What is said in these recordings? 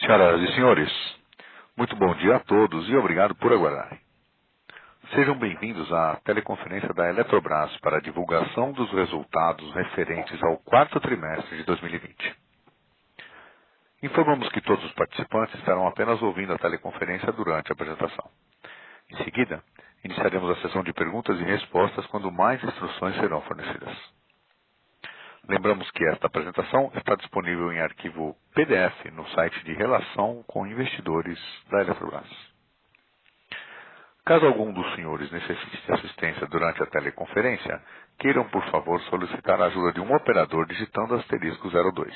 Senhoras e senhores, muito bom dia a todos e obrigado por aguardarem. Sejam bem-vindos à teleconferência da Eletrobras para a divulgação dos resultados referentes ao quarto trimestre de 2020. Informamos que todos os participantes estarão apenas ouvindo a teleconferência durante a apresentação. Em seguida, iniciaremos a sessão de perguntas e respostas quando mais instruções serão fornecidas. Lembramos que esta apresentação está disponível em arquivo PDF no site de Relação com Investidores da Eletrobras. Caso algum dos senhores necessite de assistência durante a teleconferência, queiram, por favor, solicitar a ajuda de um operador digitando asterisco 02.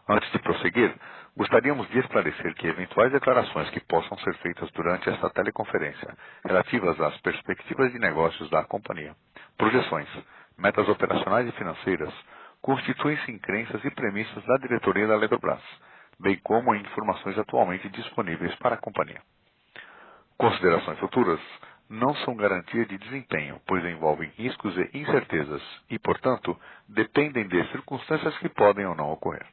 Antes de prosseguir, gostaríamos de esclarecer que eventuais declarações que possam ser feitas durante esta teleconferência, relativas às perspectivas de negócios da companhia, projeções, metas operacionais e financeiras, constituem-se em crenças e premissas da diretoria da Eletrobras, bem como em informações atualmente disponíveis para a companhia. Considerações futuras não são garantia de desempenho, pois envolvem riscos e incertezas e, portanto, dependem de circunstâncias que podem ou não ocorrer.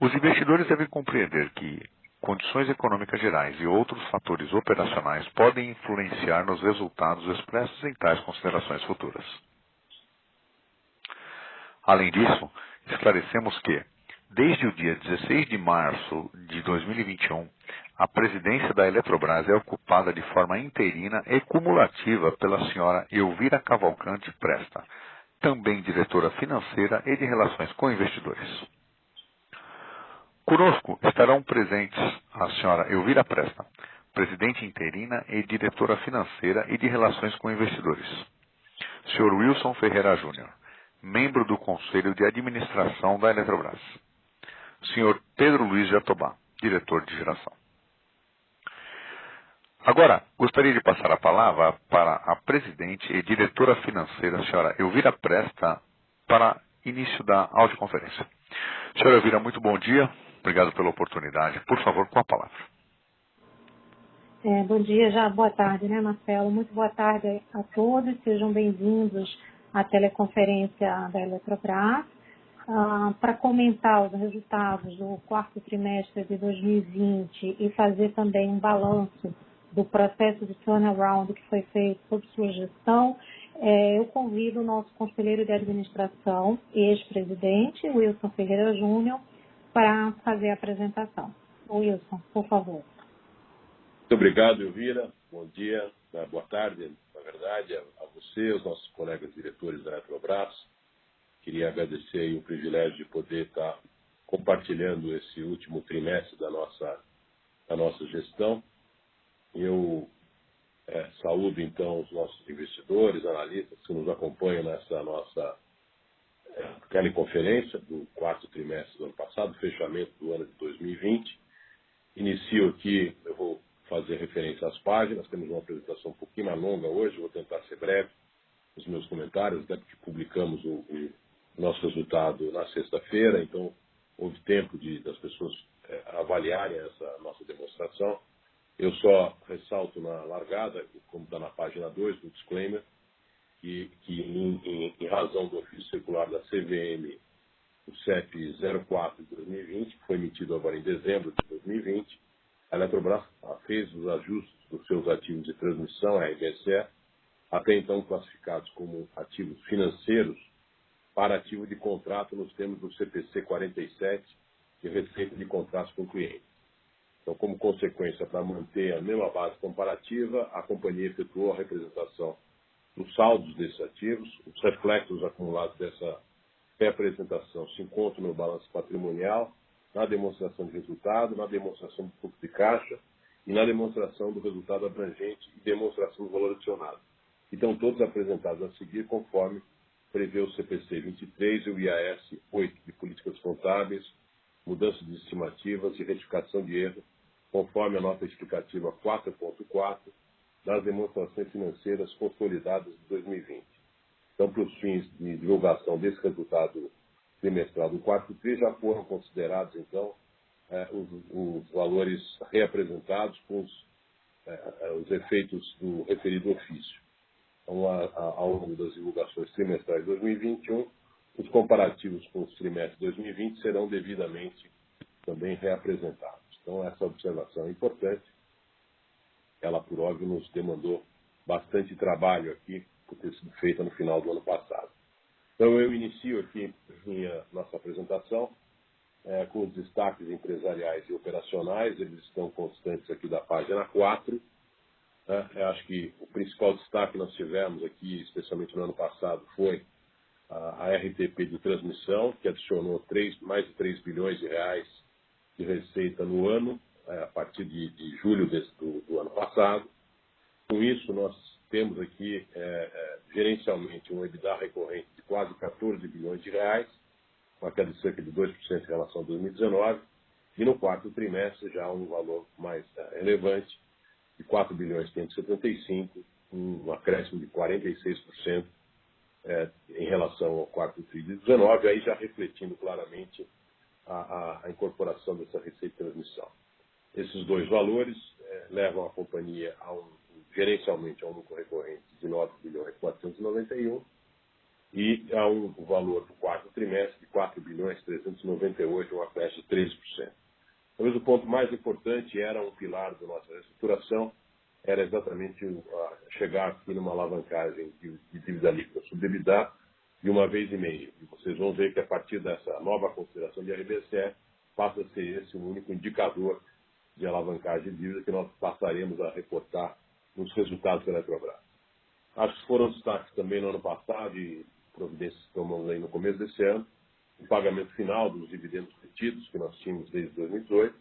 Os investidores devem compreender que condições econômicas gerais e outros fatores operacionais podem influenciar nos resultados expressos em tais considerações futuras. Além disso, esclarecemos que, desde o dia 16 de março de 2021, a presidência da Eletrobras é ocupada de forma interina e cumulativa pela senhora Elvira Cavalcante Presta, também diretora financeira e de relações com investidores. Conosco estarão presentes a senhora Elvira Presta, presidente interina e diretora financeira e de relações com investidores. Sr. Wilson Ferreira Júnior, membro do Conselho de Administração da Eletrobras. Sr. Pedro Luiz Jatobá, diretor de geração. Agora, gostaria de passar a palavra para a presidente e diretora financeira, a senhora Elvira Presta, para início da audioconferência. Senhora Elvira, muito bom dia. Obrigado pela oportunidade. Por favor, com a palavra. Bom dia, já boa tarde, né, Marcelo? Muito boa tarde a todos. Sejam bem-vindos à teleconferência da Eletrobras. Para comentar os resultados do quarto trimestre de 2020 e fazer também um balanço do processo de turnaround que foi feito sob sua gestão, eu convido o nosso conselheiro de administração e ex-presidente, Wilson Ferreira Júnior, para fazer a apresentação. Wilson, por favor. Muito obrigado, Elvira. Bom dia, boa tarde, na verdade, a você, aos nossos colegas diretores da Eletrobras. Queria agradecer aí o privilégio de poder estar compartilhando esse último trimestre da nossa gestão. Eu saúdo, então, os nossos investidores, analistas que nos acompanham nessa nossa teleconferência do quarto trimestre do ano passado, fechamento do ano de 2020. Inicio aqui, eu vou fazer referência às páginas, temos uma apresentação um pouquinho mais longa hoje, vou tentar ser breve nos meus comentários, até porque publicamos o nosso resultado na sexta-feira, então houve tempo das pessoas avaliarem essa nossa demonstração. Eu só ressalto na largada, como está na página 2 do disclaimer, que em razão do ofício circular da CVM, o CEP 04 de 2020, que foi emitido agora em dezembro de 2020, a Eletrobras fez os ajustes dos seus ativos de transmissão, a RBSE, até então classificados como ativos financeiros, para ativo de contrato nos termos do CPC 47, de receita de contratos com clientes. Então, como consequência, para manter a mesma base comparativa, a companhia efetuou a representação dos saldos desses ativos. Os reflexos acumulados dessa reapresentação se encontram no balanço patrimonial, na demonstração de resultado, na demonstração do fluxo de caixa e na demonstração do resultado abrangente e demonstração do valor adicionado. Então, todos apresentados a seguir conforme prevê o CPC 23 e o IAS 8 de políticas contábeis, mudança de estimativas e retificação de erro, conforme a nota explicativa 4.4 das demonstrações financeiras consolidadas de 2020. Então, para os fins de divulgação desse resultado trimestral do quarto tri, já foram considerados, então, os valores reapresentados com os efeitos do referido ofício. Então, ao longo das divulgações trimestrais de 2021, os comparativos com os trimestres de 2020 serão devidamente também reapresentados. Então, essa observação é importante. Ela, por óbvio, nos demandou bastante trabalho aqui, por ter sido feita no final do ano passado. Então, eu inicio aqui nossa apresentação com os destaques empresariais e operacionais. Eles estão constantes aqui da página 4. Eu acho que o principal destaque que nós tivemos aqui, especialmente no ano passado, foi a RTP de transmissão, que adicionou mais de 3 bilhões de reais de receita no ano, a partir de julho do ano passado. Com isso, nós temos aqui, gerencialmente, um EBITDA recorrente de quase 14 bilhões de reais, uma queda de cerca de 2% em relação a 2019, e no quarto trimestre já um valor mais relevante, de 4 bilhões 575, um acréscimo de 46% em relação ao quarto trimestre de 2019, aí já refletindo claramente a incorporação dessa receita de transmissão. Esses dois valores levam a companhia gerencialmente a um lucro recorrente de 9 bilhões 491 e a um valor do quarto trimestre de 4 bilhões 398, um acréscimo de 13%. Talvez o ponto mais importante era um pilar da nossa reestruturação, era exatamente chegar aqui numa alavancagem de dívida líquida sobre EBITDA de 1,5 vezes. E vocês vão ver que a partir dessa nova consideração de RBSE passa a ser esse o único indicador de alavancagem de dívida que nós passaremos a reportar nos resultados da Eletrobras. Acho que foram destaques também no ano passado e providências que tomamos aí no começo desse ano, o pagamento final dos dividendos retidos que nós tínhamos desde 2018,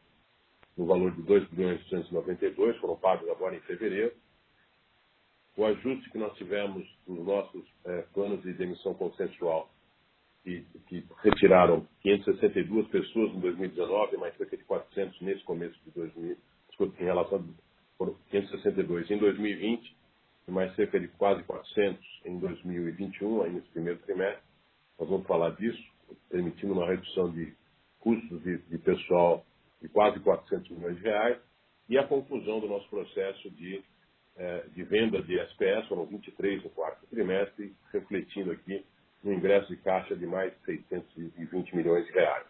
no valor de 2 bilhões 292, foram pagos agora em fevereiro. O ajuste que nós tivemos nos nossos planos de demissão consensual, que retiraram 562 pessoas em 2019, mais cerca de 400 nesse começo de 2000, em relação a foram 562 em 2020, e mais cerca de quase 400 em 2021, aí nesse primeiro trimestre. Nós vamos falar disso, permitindo uma redução de custos de pessoal de quase 400 milhões de reais, e a conclusão do nosso processo de venda de SPS, foram 23 no quarto trimestre, refletindo aqui no ingresso de caixa de mais de 620 milhões de reais.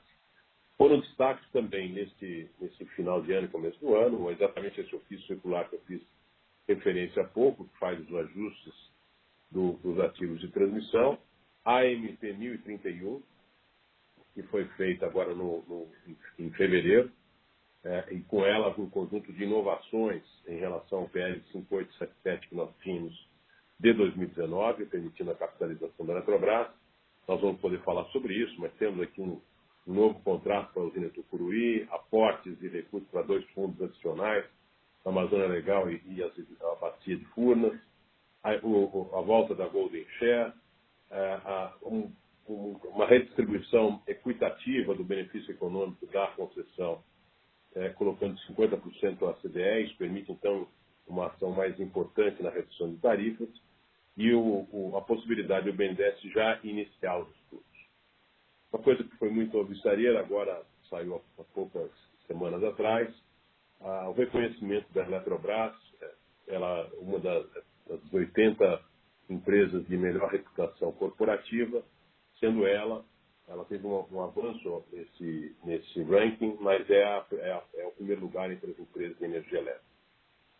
Foram destaques também nesse final de ano e começo do ano, exatamente esse ofício circular que eu fiz referência há pouco, que faz os ajustes dos ativos de transmissão, a AMP 1031, que foi feita agora em fevereiro, e com ela um conjunto de inovações em relação ao PL 5877 que nós tínhamos de 2019, permitindo a capitalização da Eletrobras. Nós vamos poder falar sobre isso, mas temos aqui um novo contrato para a usina Tucuruí, aportes de recursos para 2 fundos adicionais, a Amazônia Legal e a Bacia de Furnas, a volta da Golden Share, uma redistribuição equitativa do benefício econômico da concessão, colocando 50% ao CDE, isso permite, então, uma ação mais importante na redução de tarifas, e a possibilidade do BNDES já iniciar os estudos. Uma coisa que foi muito obstarieira, agora saiu há poucas semanas atrás, o reconhecimento da Eletrobras, ela uma das 80 empresas de melhor reputação corporativa, sendo ela teve um avanço nesse ranking, mas é o primeiro lugar entre as empresas de energia elétrica.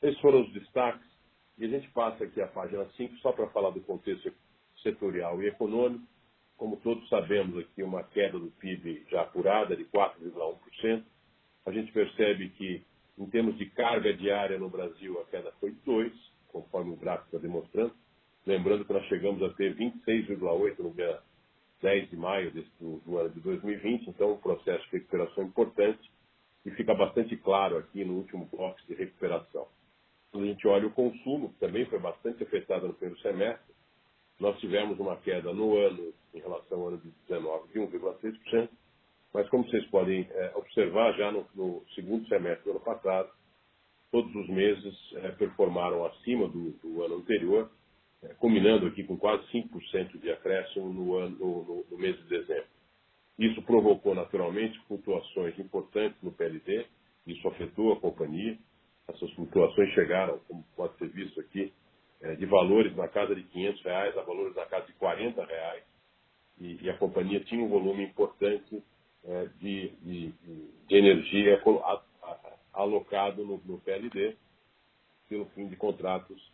Esses foram os destaques, e a gente passa aqui a página 5 só para falar do contexto setorial e econômico. Como todos sabemos aqui, uma queda do PIB já apurada de 4,1%. A gente percebe que, em termos de carga diária no Brasil, a queda foi de 2%, conforme o gráfico está demonstrando. Lembrando que nós chegamos a ter 26,8% no dia 10 de maio do ano de 2020, então um processo de recuperação importante, e fica bastante claro aqui no último bloco de recuperação. Quando a gente olha o consumo, que também foi bastante afetado no primeiro semestre, nós tivemos uma queda no ano, em relação ao ano de 19, de 1,6%, mas como vocês podem observar, já no segundo semestre do ano passado, todos os meses performaram acima do ano anterior, culminando aqui com quase 5% de acréscimo no mês de dezembro. Isso provocou, naturalmente, flutuações importantes no PLD, isso afetou a companhia. Essas flutuações chegaram, como pode ser visto aqui, de valores na casa de R$500 a valores na casa de R$40, e a companhia tinha um volume importante de energia alocado no PLD pelo fim de contratos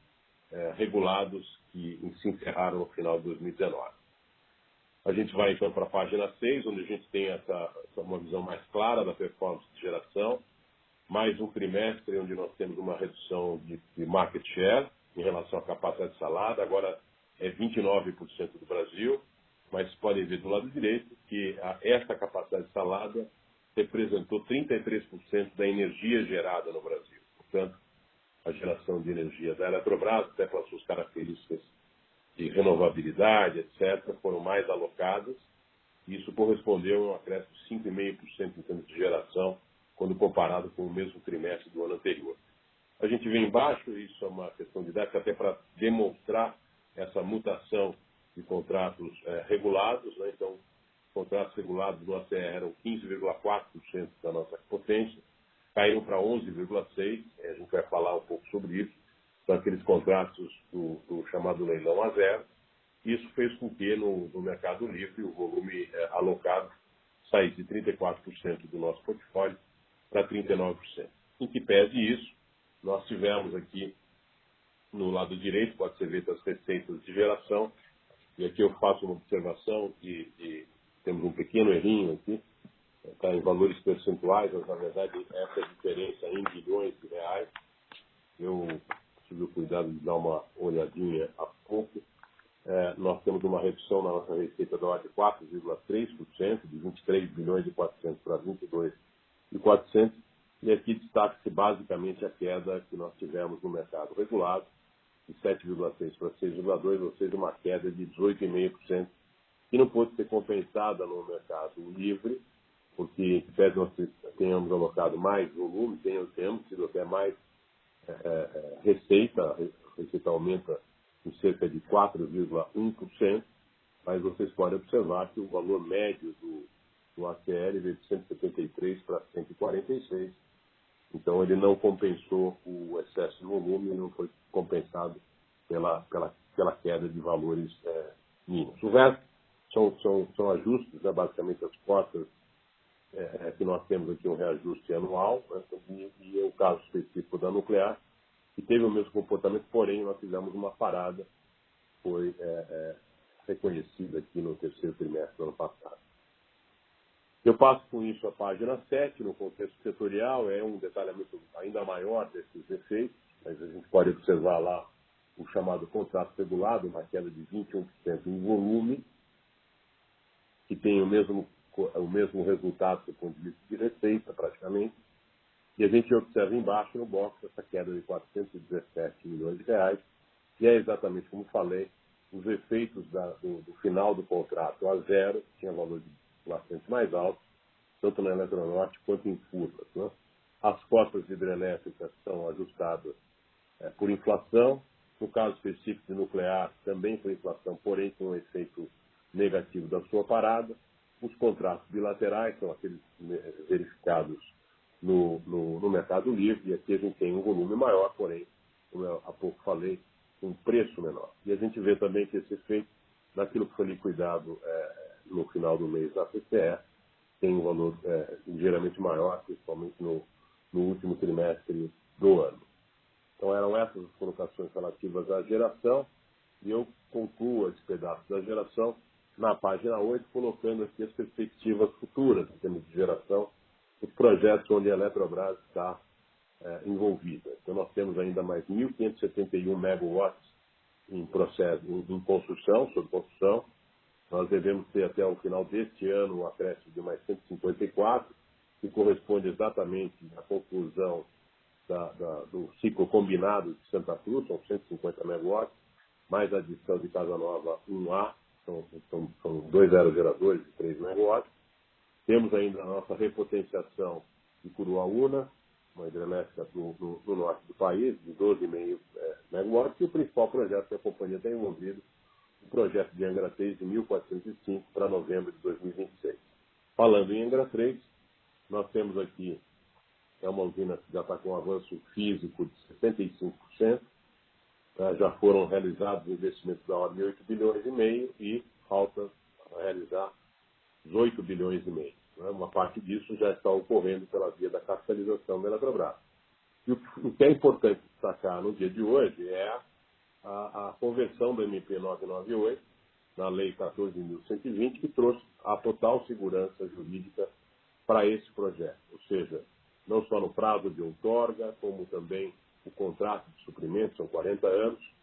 regulados que se encerraram no final de 2019. A gente vai então para a página 6, onde a gente tem uma visão mais clara da performance de geração, mais um trimestre onde nós temos uma redução de market share em relação à capacidade instalada, agora é 29% do Brasil, mas podem ver do lado direito que esta capacidade instalada representou 33% da energia gerada no Brasil. Portanto, a geração de energia da Eletrobras, até pelas suas características de renovabilidade, etc., foram mais alocadas. Isso correspondeu a um acréscimo de 5,5% em termos de geração, quando comparado com o mesmo trimestre do ano anterior. A gente vê embaixo, isso é uma questão didática, até para demonstrar essa mutação de contratos regulados, né? Então, contratos regulados do ACR eram 15,4% da nossa potência, caíram para 11,6%, a gente vai falar um pouco sobre isso, são aqueles contratos do chamado leilão a zero. Isso fez com que no Mercado Livre o volume alocado saísse de 34% do nosso portfólio para 39%. Em que pese isso, nós tivemos aqui no lado direito, pode ser visto as receitas de geração, e aqui eu faço uma observação de temos um pequeno errinho aqui, está em valores percentuais, mas na verdade essa diferença é em bilhões de reais. Eu tive o cuidado de dar uma olhadinha há pouco. Nós temos uma redução na nossa receita da ordem de 4,3%, de 23 bilhões e 400 para 22 e 400, e aqui destaca-se basicamente a queda que nós tivemos no mercado regulado, de 7,6 para 6,2, ou seja, uma queda de 18,5%, que não pode ser compensada no mercado livre, porque pese nós tenhamos alocado mais volume, temos tido até mais receita, a receita aumenta em cerca de 4,1%, mas vocês podem observar que o valor médio do ACL veio de 173 para 146, então ele não compensou o excesso de volume, não foi compensado pela queda de valores mínimos. O resto são ajustes, né, basicamente as cotas que nós temos aqui um reajuste anual, né, e o caso específico da nuclear, que teve o mesmo comportamento, porém nós fizemos uma parada, foi reconhecida aqui no terceiro trimestre do ano passado. Eu passo com isso a página 7, no contexto setorial, é um detalhamento ainda maior desses efeitos, mas a gente pode observar lá o chamado contrato regulado, uma queda de 21% em volume, que tem o mesmo resultado do ponto de vista de receita, praticamente, e a gente observa embaixo no box essa queda de 417 milhões de reais, e é exatamente como falei, os efeitos do final do contrato a zero, que tinha valor bastante mais alto, tanto na Eletronorte quanto em Furnas, né? As cotas hidrelétricas são ajustadas por inflação, no caso específico de nuclear, também por inflação, porém com um efeito negativo da sua parada. Os contratos bilaterais são aqueles verificados no Mercado Livre, e aqui a gente tem um volume maior, porém, como eu há pouco falei, um preço menor. E a gente vê também que esse efeito, daquilo que foi liquidado no final do mês da PCE, tem um valor ligeiramente maior, principalmente no último trimestre do ano. Então eram essas as colocações relativas à geração, e eu concluo esse pedaço da geração na página 8, colocando aqui as perspectivas futuras em termos de geração, os projetos onde a Eletrobras está envolvida. Então nós temos ainda mais 1.571 megawatts em processo, em construção, sob construção. Nós devemos ter até o final deste ano um acréscimo de mais 154, que corresponde exatamente à conclusão do ciclo combinado de Santa Cruz, são 150 megawatts, mais a adição de Casa Nova 1A, são 2 aerogeradores de 3 megawatts. Temos ainda a nossa repotenciação de Curuaúna, uma hidrelétrica no norte do país, de 12,5 megawatts, e o principal projeto que a companhia está envolvida, o projeto de Angra 3 de 1.405 para novembro de 2026. Falando em Angra 3, nós temos aqui uma usina que já está com um avanço físico de 75%, já foram realizados investimentos da ordem de 8 bilhões e meio, e falta realizar os 8 bilhões e meio. Né? Uma parte disso já está ocorrendo pela via da capitalização da Eletrobras. E o que é importante destacar no dia de hoje é a conversão do MP 998 na Lei 14.120, que trouxe a total segurança jurídica para esse projeto. Ou seja, não só no prazo de outorga, como também o contrato de suprimento, são 40 anos,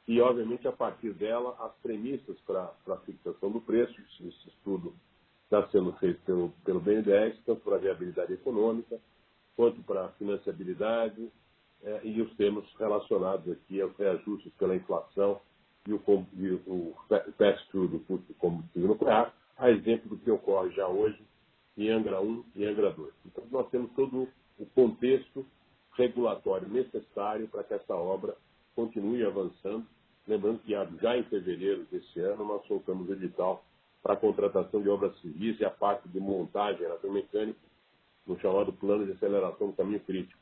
e, obviamente, a partir dela, as premissas para a fixação do preço. Esse estudo está sendo feito pelo BNDES, tanto para a viabilidade econômica, quanto para a financiabilidade, e os termos relacionados aqui aos reajustes pela inflação e o pass-through do custo do combustível nuclear, a exemplo do que ocorre já hoje em Angra 1 e Angra 2. Então, nós temos todo o contexto regulatório necessário para que essa obra continue avançando. Lembrando que já em fevereiro deste ano nós soltamos o edital para a contratação de obras civis e a parte de montagem eletromecânica no chamado plano de aceleração do caminho crítico.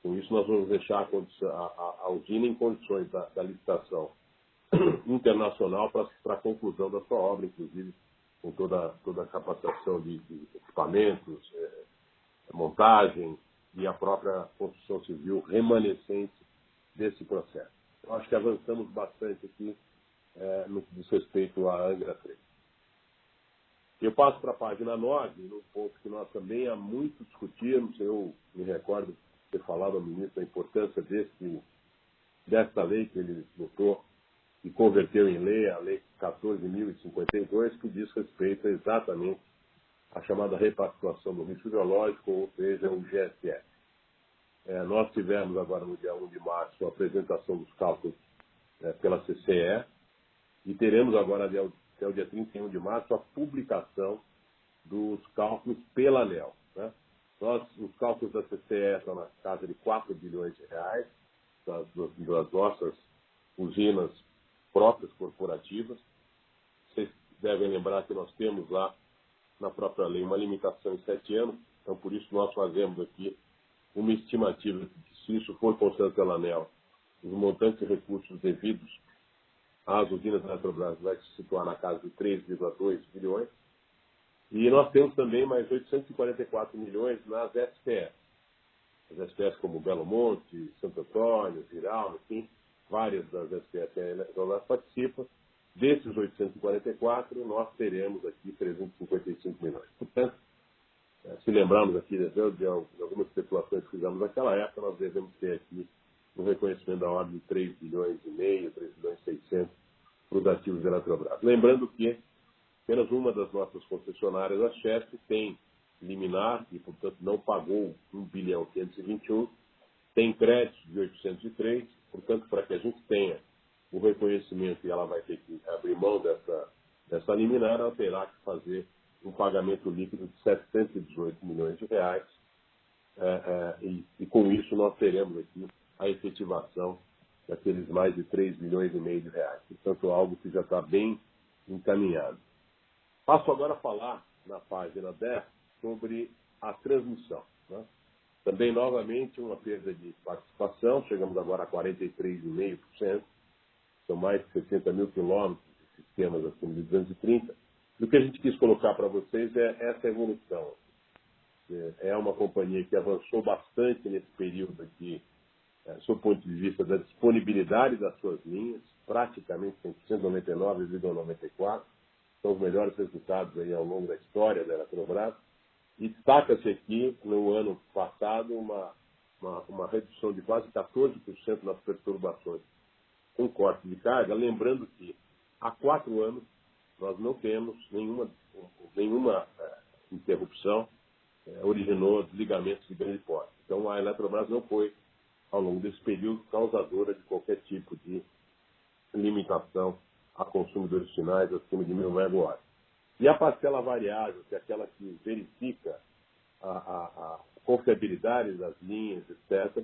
Com isso, nós vamos deixar a usina em condições da licitação internacional para a conclusão da sua obra, inclusive com toda a capacitação de equipamentos, montagem e a própria construção civil remanescente desse processo. Eu acho que avançamos bastante aqui no que diz respeito à Angra 3. Eu passo para a página 9, no ponto que nós também há muito discutirmos. Eu me recordo de ter falado ao ministro da importância desta lei que ele votou e converteu em lei, a Lei 14.052, que diz respeito exatamente à chamada repactuação do risco biológico, ou seja, o GSF. Nós tivemos agora, no dia 1 de março, a apresentação dos cálculos pela CCE e teremos agora, até o dia 31 de março, a publicação dos cálculos pela ANEEL. Né? Os cálculos da CCE estão na casa de 4 bilhões de reais, das nossas usinas próprias, corporativas. Vocês devem lembrar que nós temos lá, na própria lei, uma limitação em 7 anos, então por isso nós fazemos aqui uma estimativa de que, se isso for considerado pela ANEEL, os montantes de recursos devidos às usinas da Eletrobras vai se situar na casa de 3,2 bilhões. E nós temos também mais 844 milhões nas SPS. As SPS como Belo Monte, Santo Antônio, Girau, enfim, várias das SPS que a Eletrobras participa. Desses 844, nós teremos aqui 355 milhões. Portanto, se lembrarmos aqui de algumas especulações que fizemos naquela época, nós devemos ter aqui um reconhecimento da ordem de 3 bilhões e meio, 3 bilhões e 600 para os ativos da Eletrobras. Lembrando que apenas uma das nossas concessionárias, a Chesf, tem liminar e, portanto, não pagou 1 bilhão 521, tem créditos de 803, portanto, para que a gente tenha o reconhecimento e ela vai ter que abrir mão dessa liminar, ela terá que fazer um pagamento líquido de 718 milhões de reais, e com isso nós teremos aqui a efetivação daqueles mais de 3 bilhões e meio de reais. Portanto, algo que já está bem encaminhado. Passo agora a falar, na página 10, sobre a transmissão. Né? Também, novamente, uma perda de participação, chegamos agora a 43,5%, são mais de 60 mil quilômetros de sistemas acima de 230. E o que a gente quis colocar para vocês é essa evolução. É uma companhia que avançou bastante nesse período aqui, sob o ponto de vista da disponibilidade das suas linhas, praticamente 100%, 99,94%. São os melhores resultados aí ao longo da história da Eletrobras. E destaca-se aqui, no ano passado, uma redução de quase 14% nas perturbações com corte de carga, lembrando que há 4 anos nós não temos nenhuma interrupção, originou desligamentos de grande porte. Então a Eletrobras não foi, ao longo desse período, causadora de qualquer tipo de limitação a consumidores finais acima de 1.000 megawatts. E a parcela variável, que é aquela que verifica a confiabilidade das linhas, etc.,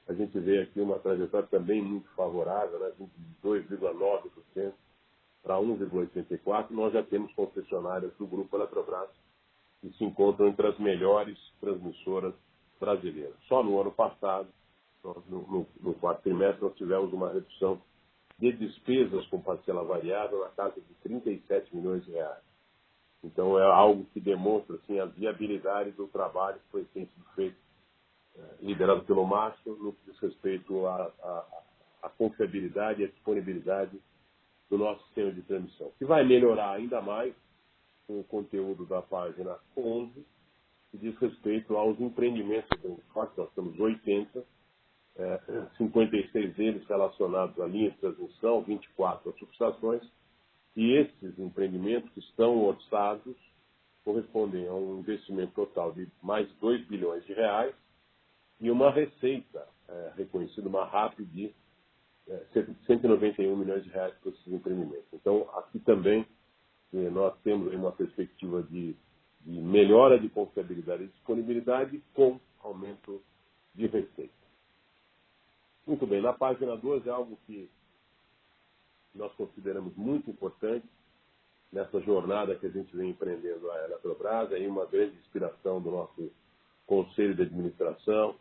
a gente vê aqui uma trajetória também muito favorável, né, de 2,9% para 1,84%. Nós já temos concessionárias do Grupo Eletrobras que se encontram entre as melhores transmissoras brasileiras. Só no ano passado, no quarto trimestre, nós tivemos uma redução de despesas com parcela variável na casa de 37 milhões de reais. Então, é algo que demonstra assim, a viabilidade do trabalho que tem sido feito, liderado pelo Márcio, no que diz respeito à confiabilidade e à disponibilidade do nosso sistema de transmissão, que vai melhorar ainda mais com o conteúdo da página 11, que diz respeito aos empreendimentos do Forte. Nós temos 80, 56 deles relacionados à linha de transmissão, 24 às subestações, e esses empreendimentos que estão orçados correspondem a um investimento total de mais de 2 bilhões de reais e uma receita reconhecida, uma RAP de 191 milhões de reais para esses empreendimentos. Então, aqui também nós temos uma perspectiva de melhora de confiabilidade e disponibilidade com aumento de receita. Muito bem, na página 12 é algo que nós consideramos muito importante nessa jornada que a gente vem empreendendo a Eletrobras, é uma grande inspiração do nosso Conselho de Administração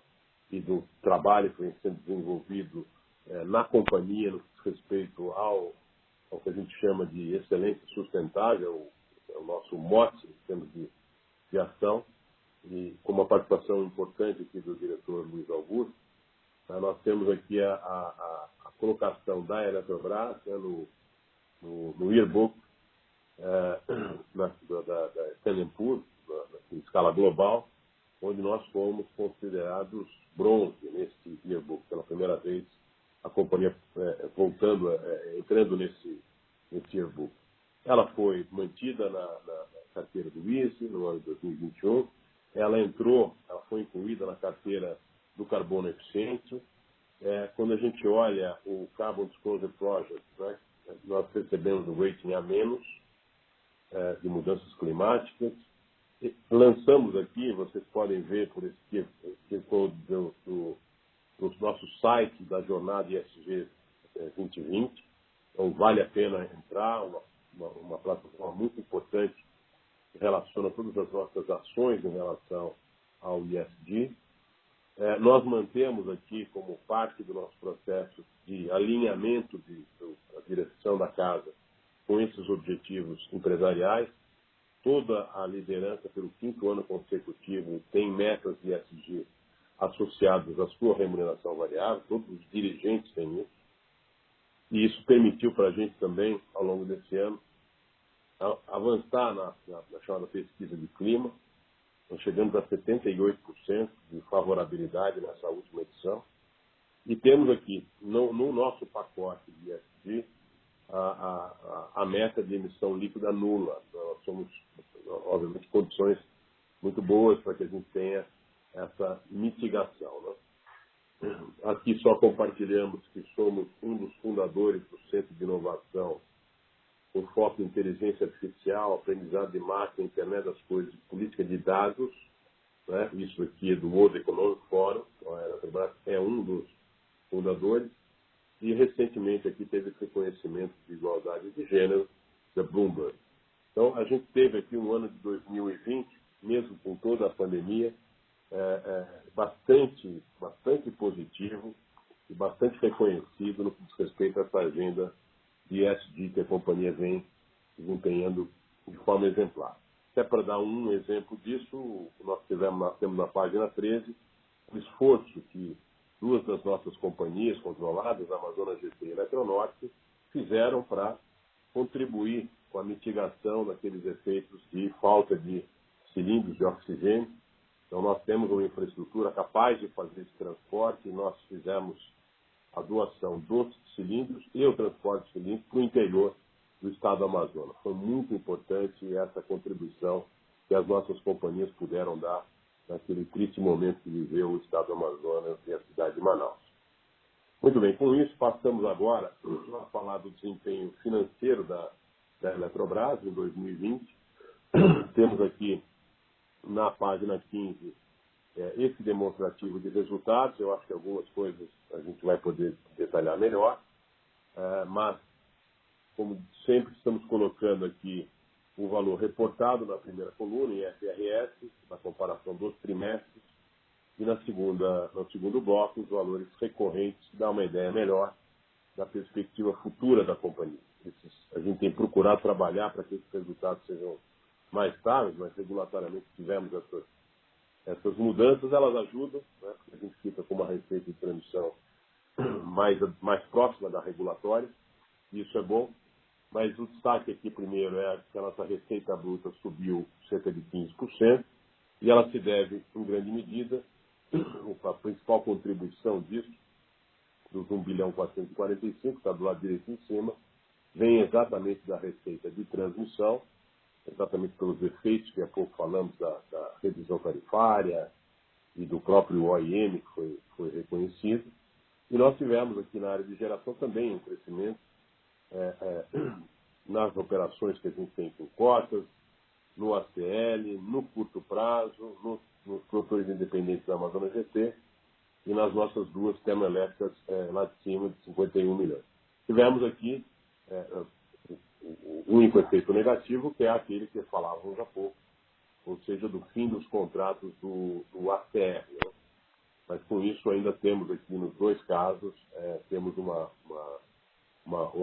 e do trabalho que vem sendo desenvolvido na companhia no que diz respeito ao que a gente chama de excelência sustentável, é o nosso mote em termos de ação, e com uma participação importante aqui do diretor Luiz Augusto. Nós temos aqui a colocação da Eletrobras no yearbook da Standard & Poor's, em escala global, onde nós fomos considerados bronze nesse yearbook. Pela primeira vez, a companhia entrando nesse yearbook. Ela foi mantida na carteira do ICE no ano de 2021. Ela foi incluída na carteira do carbono eficiente. Quando a gente olha o Carbon Disclosure Project, né, nós recebemos o rating A- de mudanças climáticas. E lançamos aqui, vocês podem ver por esse code do nosso site da jornada ISG 2020. Então, vale a pena entrar, uma plataforma muito importante que relaciona todas as nossas ações em relação ao ISG. Nós mantemos aqui, como parte do nosso processo de alinhamento da direção da casa com esses objetivos empresariais, toda a liderança, pelo 5º ano consecutivo, tem metas de ISG associadas à sua remuneração variável, todos os dirigentes têm isso. E isso permitiu para a gente também, ao longo desse ano, avançar na chamada pesquisa de clima. Nós chegamos a 78% de favorabilidade nessa última edição. E temos aqui, no nosso pacote de ESG, a meta de emissão líquida nula. Nós somos, obviamente, condições muito boas para que a gente tenha essa mitigação, né? Aqui só compartilhamos que somos um dos fundadores do Centro de Inovação com foco em inteligência artificial, aprendizado de máquina, internet das coisas e política de dados, né? Isso aqui é do World Economic Forum, a Eletrobras é um dos fundadores, e recentemente aqui teve esse reconhecimento de igualdade de gênero da Bloomberg. Então, a gente teve aqui um ano de 2020, mesmo com toda a pandemia, bastante positivo e bastante reconhecido no que diz respeito a essa agenda de ESG que a companhia vem desempenhando de forma exemplar. Até para dar um exemplo disso, nós temos na página 13 o esforço que duas das nossas companhias controladas, Amazonas GT e Eletronorte, fizeram para contribuir com a mitigação daqueles efeitos de falta de cilindros de oxigênio. Então, nós temos uma infraestrutura capaz de fazer esse transporte e nós fizemos a doação dos cilindros e o transporte de cilindros para o interior do estado do Amazonas. Foi muito importante essa contribuição que as nossas companhias puderam dar naquele triste momento que viveu o estado do Amazonas e a cidade de Manaus. Muito bem, com isso passamos agora a falar do desempenho financeiro da Eletrobras em 2020. Temos aqui na página 15 esse demonstrativo de resultados. Eu acho que algumas coisas a gente vai poder detalhar melhor, mas, como sempre, estamos colocando aqui o valor reportado na primeira coluna, em FRS, na comparação dos trimestres, e no segundo bloco, os valores recorrentes, dá uma ideia melhor da perspectiva futura da companhia. A gente tem procurado trabalhar para que esses resultados sejam mais estáveis, mas regulatoriamente tivemos essas mudanças, elas ajudam, né, porque a gente fica com uma receita de transmissão mais próxima da regulatória, e isso é bom. Mas o destaque aqui primeiro é que a nossa receita bruta subiu cerca de 15%, e ela se deve, em grande medida, a principal contribuição disso, dos 1.445 está do lado direito em cima, vem exatamente da receita de transmissão, exatamente pelos efeitos que há pouco falamos da revisão tarifária e do próprio OIM que foi reconhecido. E nós tivemos aqui na área de geração também um crescimento nas operações que a gente tem com cotas, no ACL, no curto prazo, nos produtores independentes da Amazonas GT e nas nossas duas termoelétricas lá de cima de 51 milhões. Tivemos aqui o único efeito negativo, que é aquele que falávamos há pouco, ou seja, do fim dos contratos do ACR. Né? Mas com isso ainda temos aqui nos dois casos, temos um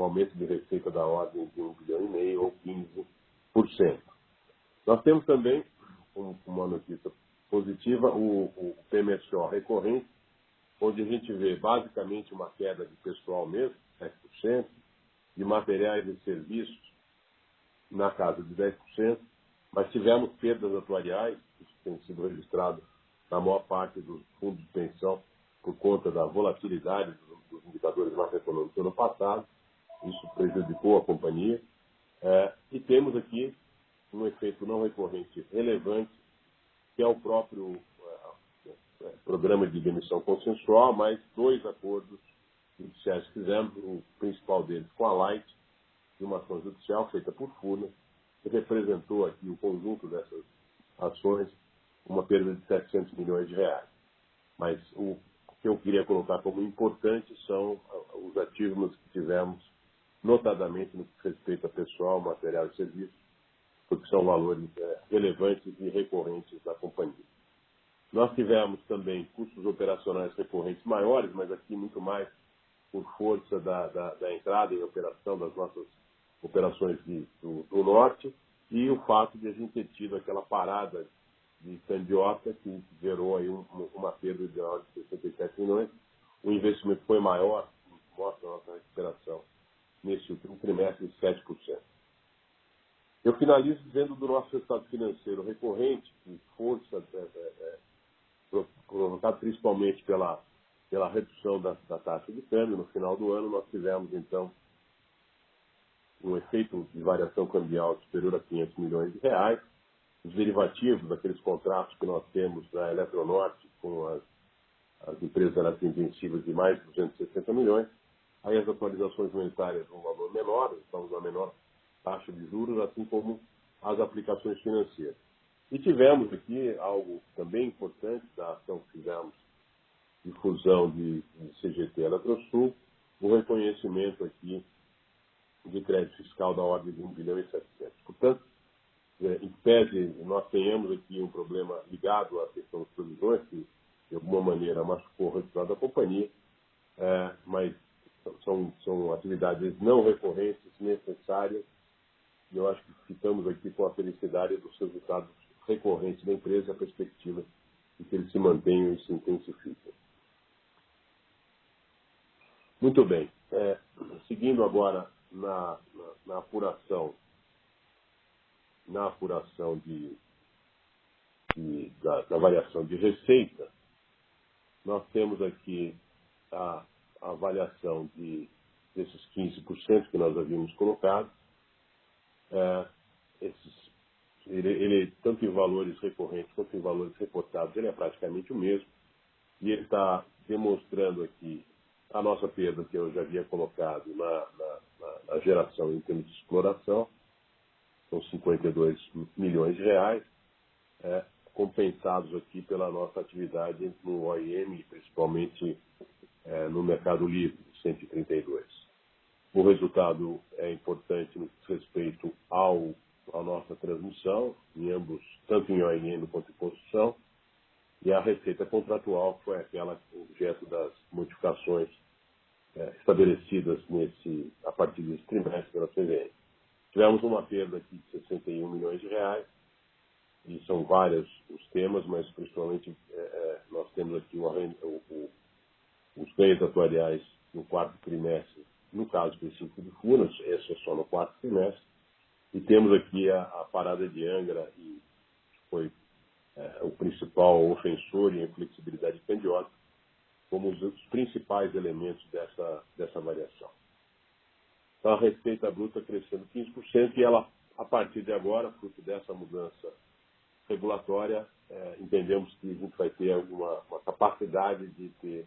aumento de receita da ordem de 1,5 bilhão ou 15%. Nós temos também, uma notícia positiva, o PMSO recorrente, onde a gente vê basicamente uma queda de pessoal mesmo, 7%, de materiais e serviços na casa de 10%, mas tivemos perdas atuariais, isso tem sido registrado na maior parte dos fundos de pensão por conta da volatilidade dos indicadores macroeconômicos do ano passado, isso prejudicou a companhia, e temos aqui um efeito não recorrente relevante, que é o próprio programa de demissão consensual, mais dois acordos judiciais que fizemos, o principal deles com a Light, de uma ação judicial feita por Furnas, que representou aqui o conjunto dessas ações, uma perda de 700 milhões de reais. Mas o que eu queria colocar como importante são os ativos que tivemos, notadamente no que respeita a pessoal, material e serviços, porque são valores relevantes e recorrentes da companhia. Nós tivemos também custos operacionais recorrentes maiores, mas aqui muito mais por força da entrada em operação das nossas operações do Norte e o fato de a gente ter tido aquela parada de Candiota que gerou aí uma perda de ordem de 67 milhões. O investimento foi maior, mostra a nossa recuperação nesse último trimestre de 7%. Eu finalizo dizendo do nosso resultado financeiro recorrente, que força provocado principalmente pela redução da taxa de câmbio. No final do ano, nós tivemos, então, um efeito de variação cambial superior a 500 milhões de reais. Os derivativos daqueles contratos que nós temos na Eletronorte com as empresas eletrointensivas de mais de 260 milhões. Aí as atualizações monetárias um valor menor, estamos na menor taxa de juros, assim como as aplicações financeiras. E tivemos aqui algo também importante da ação que fizemos de fusão de CGT e Eletrosul, o reconhecimento aqui de crédito fiscal da ordem de 1 bilhão e 700. Portanto, em tese, nós tenhamos aqui um problema ligado à questão dos provisões, que de alguma maneira machucou o resultado da companhia, mas são atividades não recorrentes, necessárias, e eu acho que ficamos aqui com a felicidade dos resultados recorrentes da empresa e a perspectiva de que eles se mantenham e se intensifiquem. Muito bem. Seguindo agora na apuração da variação de receita, nós temos aqui a avaliação desses 15% que nós havíamos colocado. Ele, tanto em valores recorrentes quanto em valores reportados, ele é praticamente o mesmo. E ele está demonstrando aqui a nossa perda que eu já havia colocado na geração em termos de exploração, são 52 milhões de reais, compensados aqui pela nossa atividade no OIM, principalmente no Mercado Livre, 132. O resultado é importante no que diz respeito à nossa transmissão, em ambos, tanto em OIM quanto em construção, e a receita contratual foi aquela objeto das modificações estabelecidas a partir desse trimestre pela CVM. Tivemos uma perda aqui de 61 milhões de reais, e são vários os temas, mas principalmente nós temos aqui os ganhos atuariais no quarto trimestre, no caso específico de Furnas, esse é só no quarto trimestre, e temos aqui a parada de Angra, e foi o principal ofensor em inflexibilidade candiota, como os principais elementos dessa variação. Então, a receita bruta crescendo 15%, e ela, a partir de agora, fruto dessa mudança regulatória, entendemos que a gente vai ter uma capacidade de ter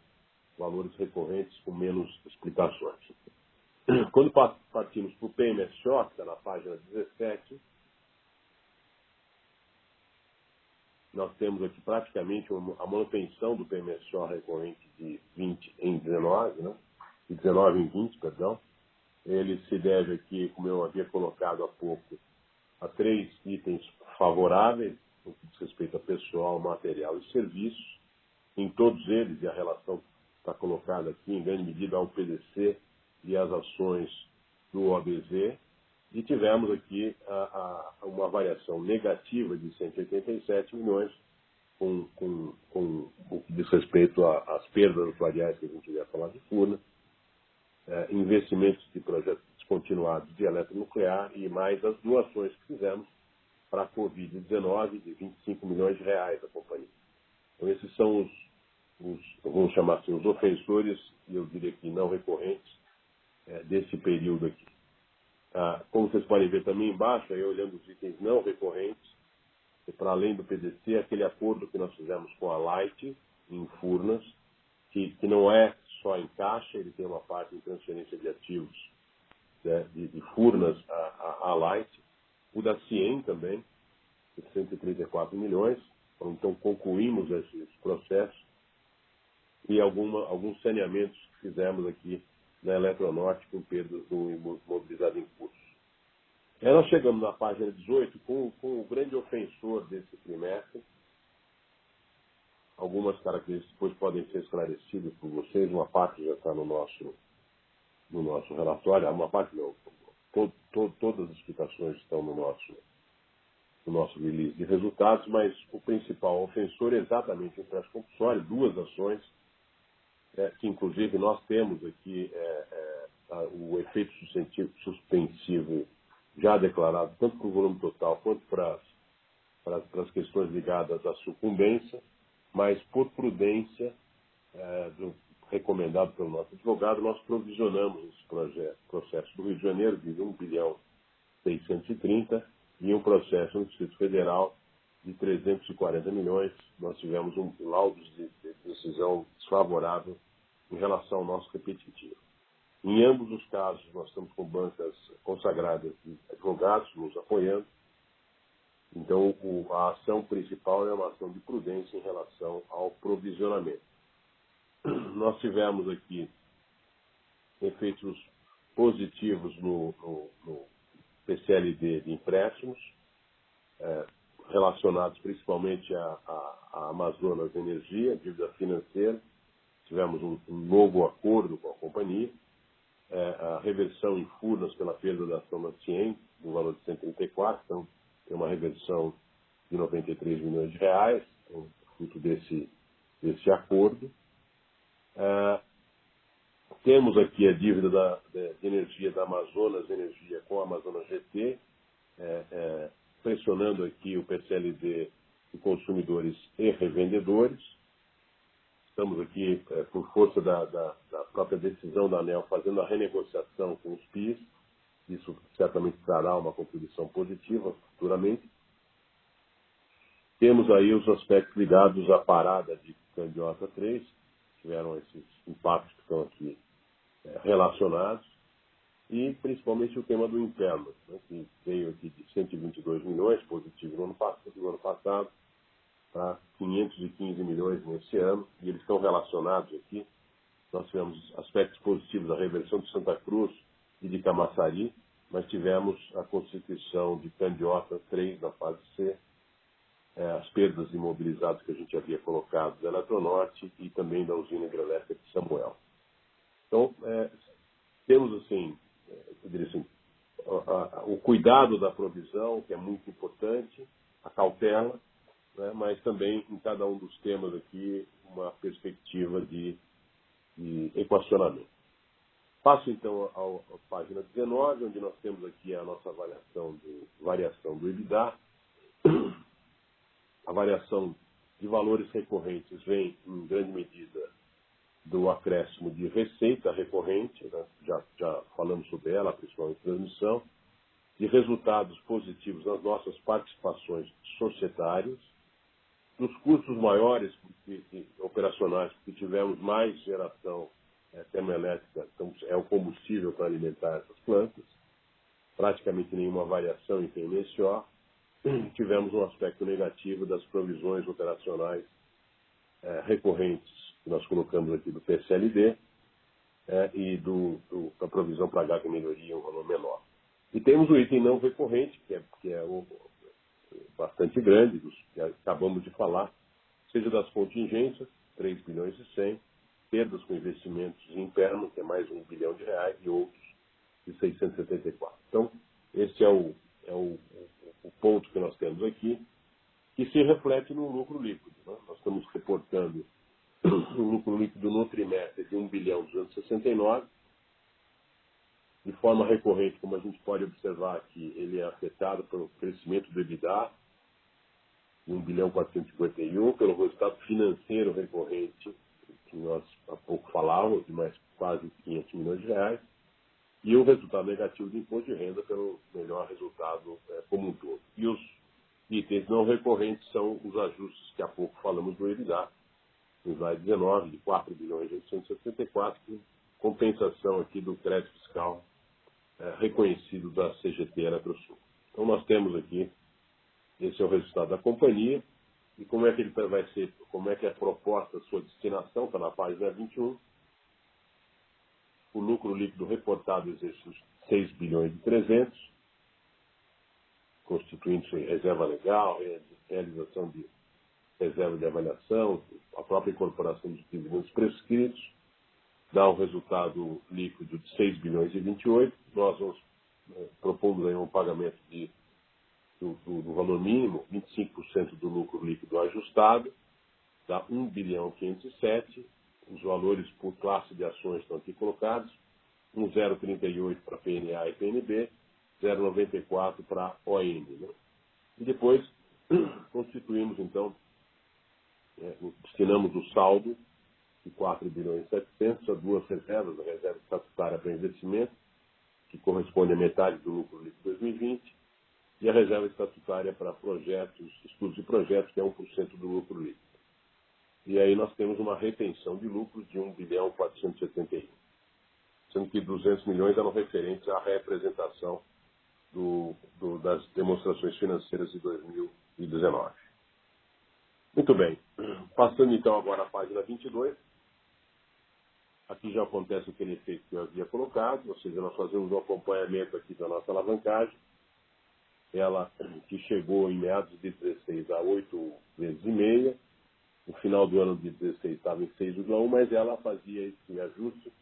valores recorrentes com menos explicações. Quando partimos para o PMSO, que está na página 17, nós temos aqui praticamente a manutenção do PMSO recorrente de 20 em 19, né? De 19 em 20, perdão. Ele se deve aqui, como eu havia colocado há pouco, a 3 itens favoráveis, no que diz respeito a pessoal, material e serviços. Em todos eles, e a relação está colocada aqui, em grande medida, ao PDC e às ações do OBZ. E tivemos aqui uma variação negativa de 187 milhões, com o que diz respeito às perdas atuariais que a gente ia falar de Furnas, investimentos de projetos descontinuados de eletronuclear e mais as doações que fizemos para a Covid-19 de 25 milhões de reais da companhia. Então, esses são vamos chamar assim, os ofensores, e eu diria que não recorrentes, desse período aqui. Como vocês podem ver também embaixo, aí olhando os itens não recorrentes, e para além do PDC, aquele acordo que nós fizemos com a Light, em Furnas, que não é só em caixa, ele tem uma parte em transferência de ativos de Furnas a Light, o da CIEM também, de 134 milhões, então concluímos esse processo, e alguns saneamentos que fizemos aqui na Eletronorte com perdas do imobilizado em curso. Aí nós chegamos na página 18 com o grande ofensor desse trimestre. Algumas características depois podem ser esclarecidas por vocês, uma parte já está no nosso relatório, uma parte não, todas as explicações estão no nosso release de resultados, mas o principal ofensor é exatamente o empréstimo compulsório, duas ações, que inclusive nós temos aqui o efeito suspensivo já declarado, tanto para o volume total quanto para as questões ligadas à sucumbência, mas por prudência, recomendado pelo nosso advogado, nós provisionamos esse processo do Rio de Janeiro de 1.630 e um processo no Distrito Federal de 340 milhões. Nós tivemos um laudo de decisão desfavorável em relação ao nosso repetitivo. Em ambos os casos, nós estamos com bancas consagradas de advogados nos apoiando. Então, a ação principal é uma ação de prudência em relação ao provisionamento. Nós tivemos aqui efeitos positivos no PCLD de empréstimos, relacionados principalmente à Amazonas Energia, dívida financeira. Tivemos um novo acordo com a companhia. A reversão em Furnas pela perda da ação da CIEM, no valor de 134, então tem uma reversão de 93 milhões de reais, então, fruto desse acordo. Temos aqui a dívida de energia da Amazonas Energia com a Amazonas GT, pressionando aqui o PCLD de consumidores e revendedores. Estamos aqui, por força da própria decisão da ANEEL, fazendo a renegociação com os PIS. Isso certamente trará uma contribuição positiva futuramente. Temos aí os aspectos ligados à parada de Candiota 3, tiveram esses impactos que estão aqui relacionados, e principalmente o tema do interno, né, que veio aqui de 122 milhões positivo no ano passado, para 515 milhões nesse ano, e eles estão relacionados aqui. Nós tivemos aspectos positivos da reversão de Santa Cruz e de Camaçari, mas tivemos a constituição de Candiota 3 na fase C, as perdas imobilizadas que a gente havia colocado da Eletronorte e também da usina hidrelétrica de Samuel. Então, temos assim, eu diria assim, o cuidado da provisão, que é muito importante, a cautela, né, mas também em cada um dos temas aqui uma perspectiva de equacionamento. Passo então à página 19, onde nós temos aqui a nossa variação do EBITDA. A variação de valores recorrentes vem, em grande medida, do acréscimo de receita recorrente, né? já falamos sobre ela, principalmente transmissão, de resultados positivos nas nossas participações societárias, dos custos maiores operacionais, porque tivemos mais geração termoelétrica, então é o combustível para alimentar essas plantas, praticamente nenhuma variação em PMSO. Tivemos um aspecto negativo das provisões operacionais recorrentes, que nós colocamos aqui do PCLD, e da provisão para gás e melhoria, um valor menor. E temos o item não recorrente, que é bastante grande, dos que acabamos de falar, seja das contingências, 3 bilhões e 100, perdas com investimentos em perno, que é mais R$1 bilhão, e outros de 674. Então, esse é o ponto que nós temos aqui, que se reflete no lucro líquido. Né? Nós estamos reportando o lucro líquido no trimestre de 1 bilhão 269. De forma recorrente, como a gente pode observar aqui, ele é afetado pelo crescimento do EBITDA, de 1 bilhão 451, pelo resultado financeiro recorrente, que nós há pouco falávamos, de mais quase 500 milhões de reais, e o resultado negativo de imposto de renda pelo melhor resultado como um todo. E os itens não recorrentes são os ajustes que há pouco falamos do EBITDA, no slide 19, de 4 bilhões e 874, com compensação aqui do crédito fiscal reconhecido da CGT Eletrosul. Então nós temos aqui, esse é o resultado da companhia, e como é que ele vai ser, como é que é a proposta, a sua destinação, está na página 21. O lucro líquido reportado exercício 6 bilhões e 300, constituindo-se reserva legal, realização de reserva de avaliação, a própria incorporação dos dividendos prescritos, dá um resultado líquido de 6 bilhões e 28. Nós vamos propomos aí um pagamento do valor mínimo, 25% do lucro líquido ajustado, dá 1 bilhão 507. Os valores por classe de ações estão aqui colocados, 0,38 para PNA e PNB, 0,94 para ON. Né? E depois constituímos, então, destinamos o saldo de 4 bilhões e 700 a duas reservas, a reserva estatutária para investimento, que corresponde à metade do lucro líquido de 2020, e a reserva estatutária para projetos, estudos e projetos, que é 1% do lucro líquido. E aí nós temos uma retenção de lucros de 1 bilhão 471, sendo que 200 milhões eram referentes à representação das demonstrações financeiras de 2019. Muito bem. Passando então agora à página 22. Aqui já acontece aquele efeito que eu havia colocado, ou seja, nós fazemos um acompanhamento aqui da nossa alavancagem. Ela que chegou em meados de 16 a 8 vezes e meia. No final do ano de 16 estava em 6,1, mas ela fazia esse ajuste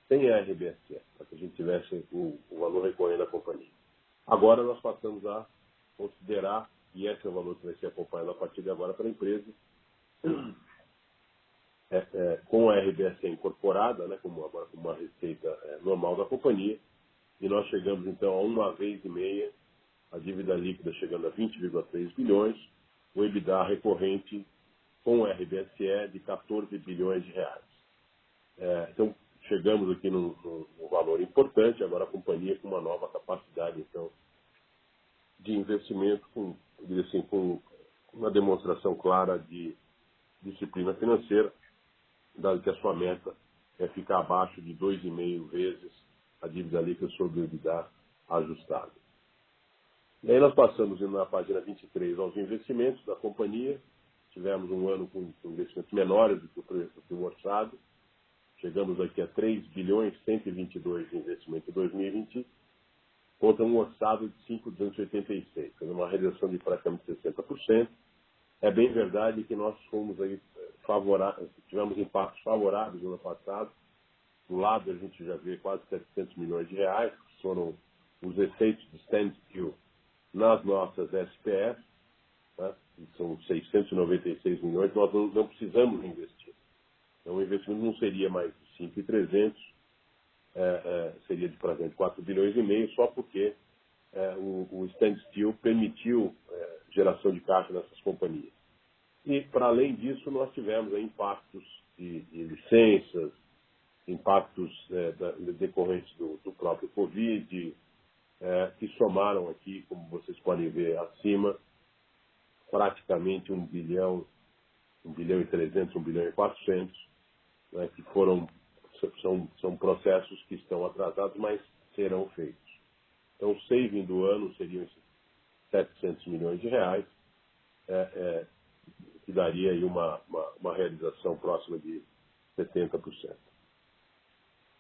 sem a RBSE, para que a gente tivesse o valor recorrente da companhia. Agora nós passamos a considerar, e esse é o valor que vai ser acompanhado a partir de agora para a empresa, com a RBSE incorporada, né, agora como uma receita normal da companhia, e nós chegamos então a 1 vez e meia, a dívida líquida chegando a 20,3 bilhões, o EBITDA recorrente com o RBSE de 14 bilhões de reais. Então, chegamos aqui num valor importante, agora a companhia com uma nova capacidade, então, de investimento, com uma demonstração clara de disciplina financeira, dado que a sua meta é ficar abaixo de 2,5 vezes a dívida líquida sobre o EBITDA ajustado. E aí nós passamos na página 23 aos investimentos da companhia. Tivemos um ano com investimentos menores do que o orçado. Chegamos aqui a 3 bilhões 122 de investimento em 2020, contra um orçado de 5,286, uma redução de praticamente 60%. É bem verdade que nós fomos aí tivemos impactos favoráveis no ano passado. Do lado a gente já vê quase 700 milhões de reais, que foram os efeitos de standstill nas nossas SPS, né, que são 696 milhões, nós não precisamos investir. Então, o investimento não seria mais de 5.300, seria de praticamente 4 bilhões e meio, só porque o standstill permitiu geração de caixa nessas companhias. E, para além disso, nós tivemos impactos de licenças, impactos decorrentes do próprio Covid, que somaram aqui, como vocês podem ver acima, praticamente 1 bilhão e 300, 1 bilhão e 400, né, que são processos que estão atrasados, mas serão feitos. Então, o saving do ano seriam esses 700 milhões de reais, que daria aí uma realização próxima de 70%.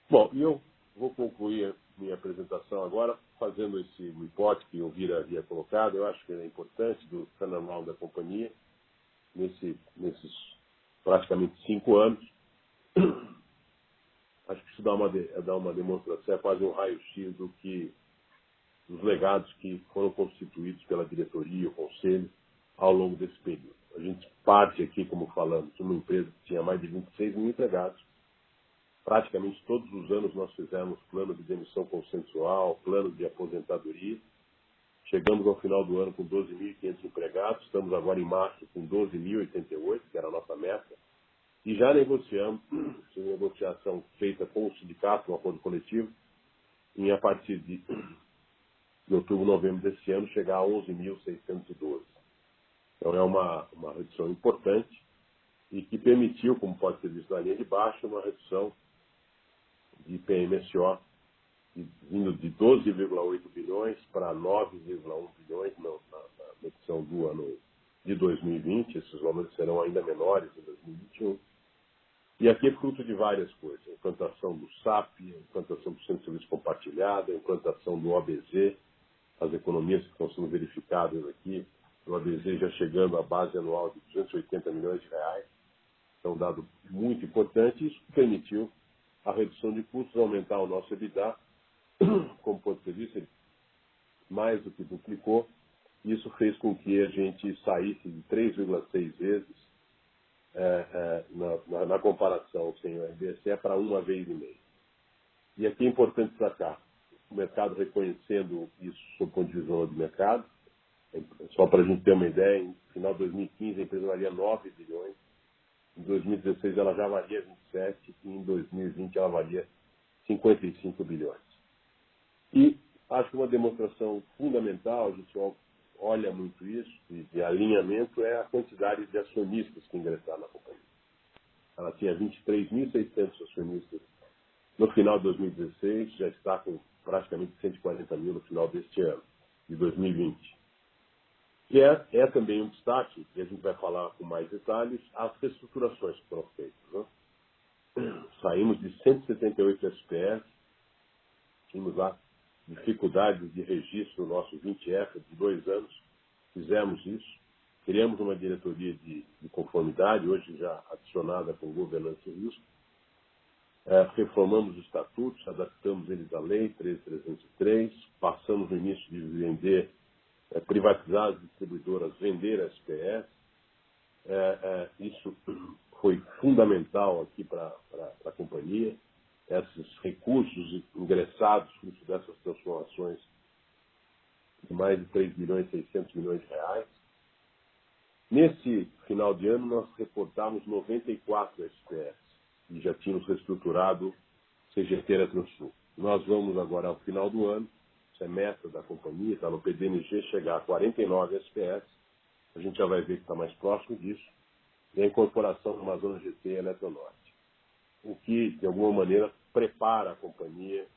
Bom, e eu vou concluir minha apresentação agora fazendo esse report que o Vira havia colocado. Eu acho que ele é importante, do turnaround da companhia, nesses praticamente 5 anos. Acho que isso dá uma demonstração, é quase um raio-x dos legados que foram constituídos pela diretoria e o conselho ao longo desse período. A gente parte aqui, como falamos, de uma empresa que tinha mais de 26 mil empregados. Praticamente todos os anos nós fizemos plano de demissão consensual, plano de aposentadoria. Chegamos ao final do ano com 12.500 empregados, estamos agora em março com 12.088, que era a nossa meta. E já negociamos, negociação feita com o sindicato, um acordo coletivo, em a partir de outubro, novembro desse ano, chegar a 11.612. Então é uma redução importante e que permitiu, como pode ser visto na linha de baixo, uma redução de PMSO vindo de 12,8 bilhões para 9,1 bilhões na medição do ano de 2020. Esses números serão ainda menores em 2021. E aqui é fruto de várias coisas. A implantação do SAP, a implantação do Centro de Serviço Compartilhado, a implantação do OBZ, as economias que estão sendo verificadas aqui, o OBZ já chegando à base anual de 280 milhões de reais. É um dado muito importante. Isso permitiu a redução de custos, aumentar o nosso EBITDA, como pode ser visto, ele mais do que duplicou. Isso fez com que a gente saísse de 3,6 vezes na comparação sem o RBSE para 1,5 vez. E aqui é importante destacar, o mercado reconhecendo isso sob o ponto de vista de mercado. Só para a gente ter uma ideia, em final de 2015 a empresa valia 9 bilhões, em 2016 ela já valia 27 e em 2020 ela valia 55 bilhões. E acho que uma demonstração fundamental, a gente olha muito isso, de alinhamento, é a quantidade de acionistas que ingressaram na companhia. Ela tinha 23.600 acionistas no final de 2016, já está com praticamente 140 mil no final deste ano, de 2020. E é também um destaque, e a gente vai falar com mais detalhes, as reestruturações que foram feitas. Né? Saímos de 178 SPS, tínhamos lá dificuldades de registro no nosso 20F de 2 anos, fizemos isso, criamos uma diretoria de conformidade, hoje já adicionada com governança e risco, reformamos os estatutos, adaptamos eles à lei 13.303, passamos no início de vender, privatizar as distribuidoras, vender a SPS. Isso foi fundamental aqui para a companhia. Esses recursos ingressados, fruto dessas transformações, de mais de 3 bilhões e 600 milhões de reais. Nesse final de ano, nós reportamos 94 SPS e já tínhamos reestruturado CGT Eletrosul. Nós vamos agora, ao final do ano, isso é meta da companhia, está no PDNG, chegar a 49 SPS. A gente já vai ver que está mais próximo disso. E a incorporação do Amazonas GT e Eletronorte. O que, de alguma maneira, prepara a companhia,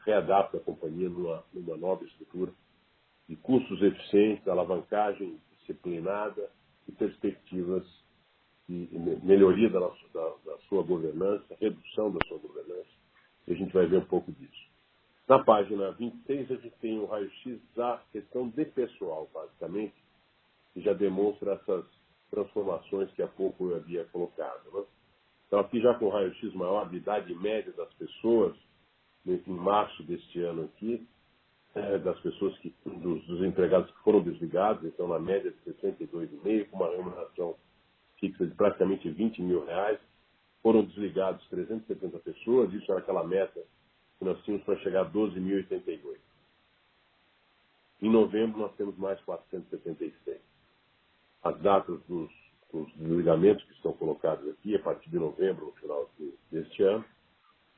readapta a companhia numa nova estrutura de custos eficientes, alavancagem disciplinada e perspectivas de melhoria da sua governança, redução da sua governança. E a gente vai ver um pouco disso. Na página 26, a gente tem um raio-x da questão de pessoal, basicamente, que já demonstra essas transformações que há pouco eu havia colocado. Né? Então, aqui já com o raio-x maior de idade média das pessoas, em março deste ano aqui, das pessoas dos empregados que foram desligados, então na média de 62,5, com uma remuneração fixa de praticamente R$20 mil, foram desligados 370 pessoas, isso era aquela meta que nós tínhamos para chegar a 12.088. Em novembro nós temos mais 476. As datas dos desligamentos que estão colocados aqui, a partir de novembro, no final deste ano.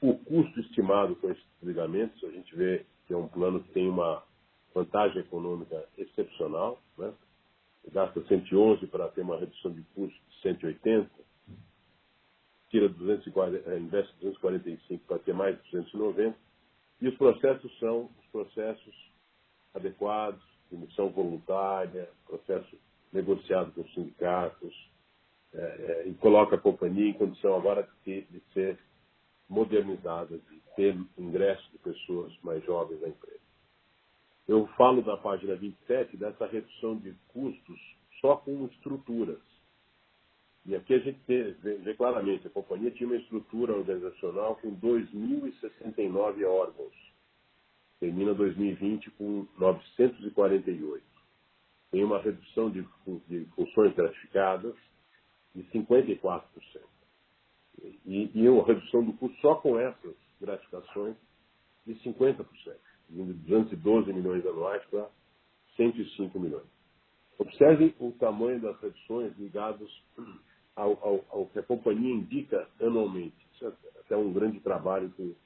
O custo estimado com esses desligamentos, a gente vê que é um plano que tem uma vantagem econômica excepcional, né? Gasta 111 para ter uma redução de custo de 180, tira 240, investe 245 para ter mais de 290, e os processos são os processos adequados, demissão voluntária, processo negociado com os sindicatos, e coloca a companhia em condição agora de ser modernizada, de ter ingresso de pessoas mais jovens na empresa. Eu falo na página 27 dessa redução de custos só com estruturas. E aqui a gente vê claramente, a companhia tinha uma estrutura organizacional com 2.069 órgãos. Termina 2020 com 948. Tem uma redução de funções gratificadas de 54%. E uma redução do custo só com essas gratificações de 50%, indo de 212 milhões anuais para 105 milhões. Observem o tamanho das reduções ligadas ao que a companhia indica anualmente. Isso é até um grande trabalho que o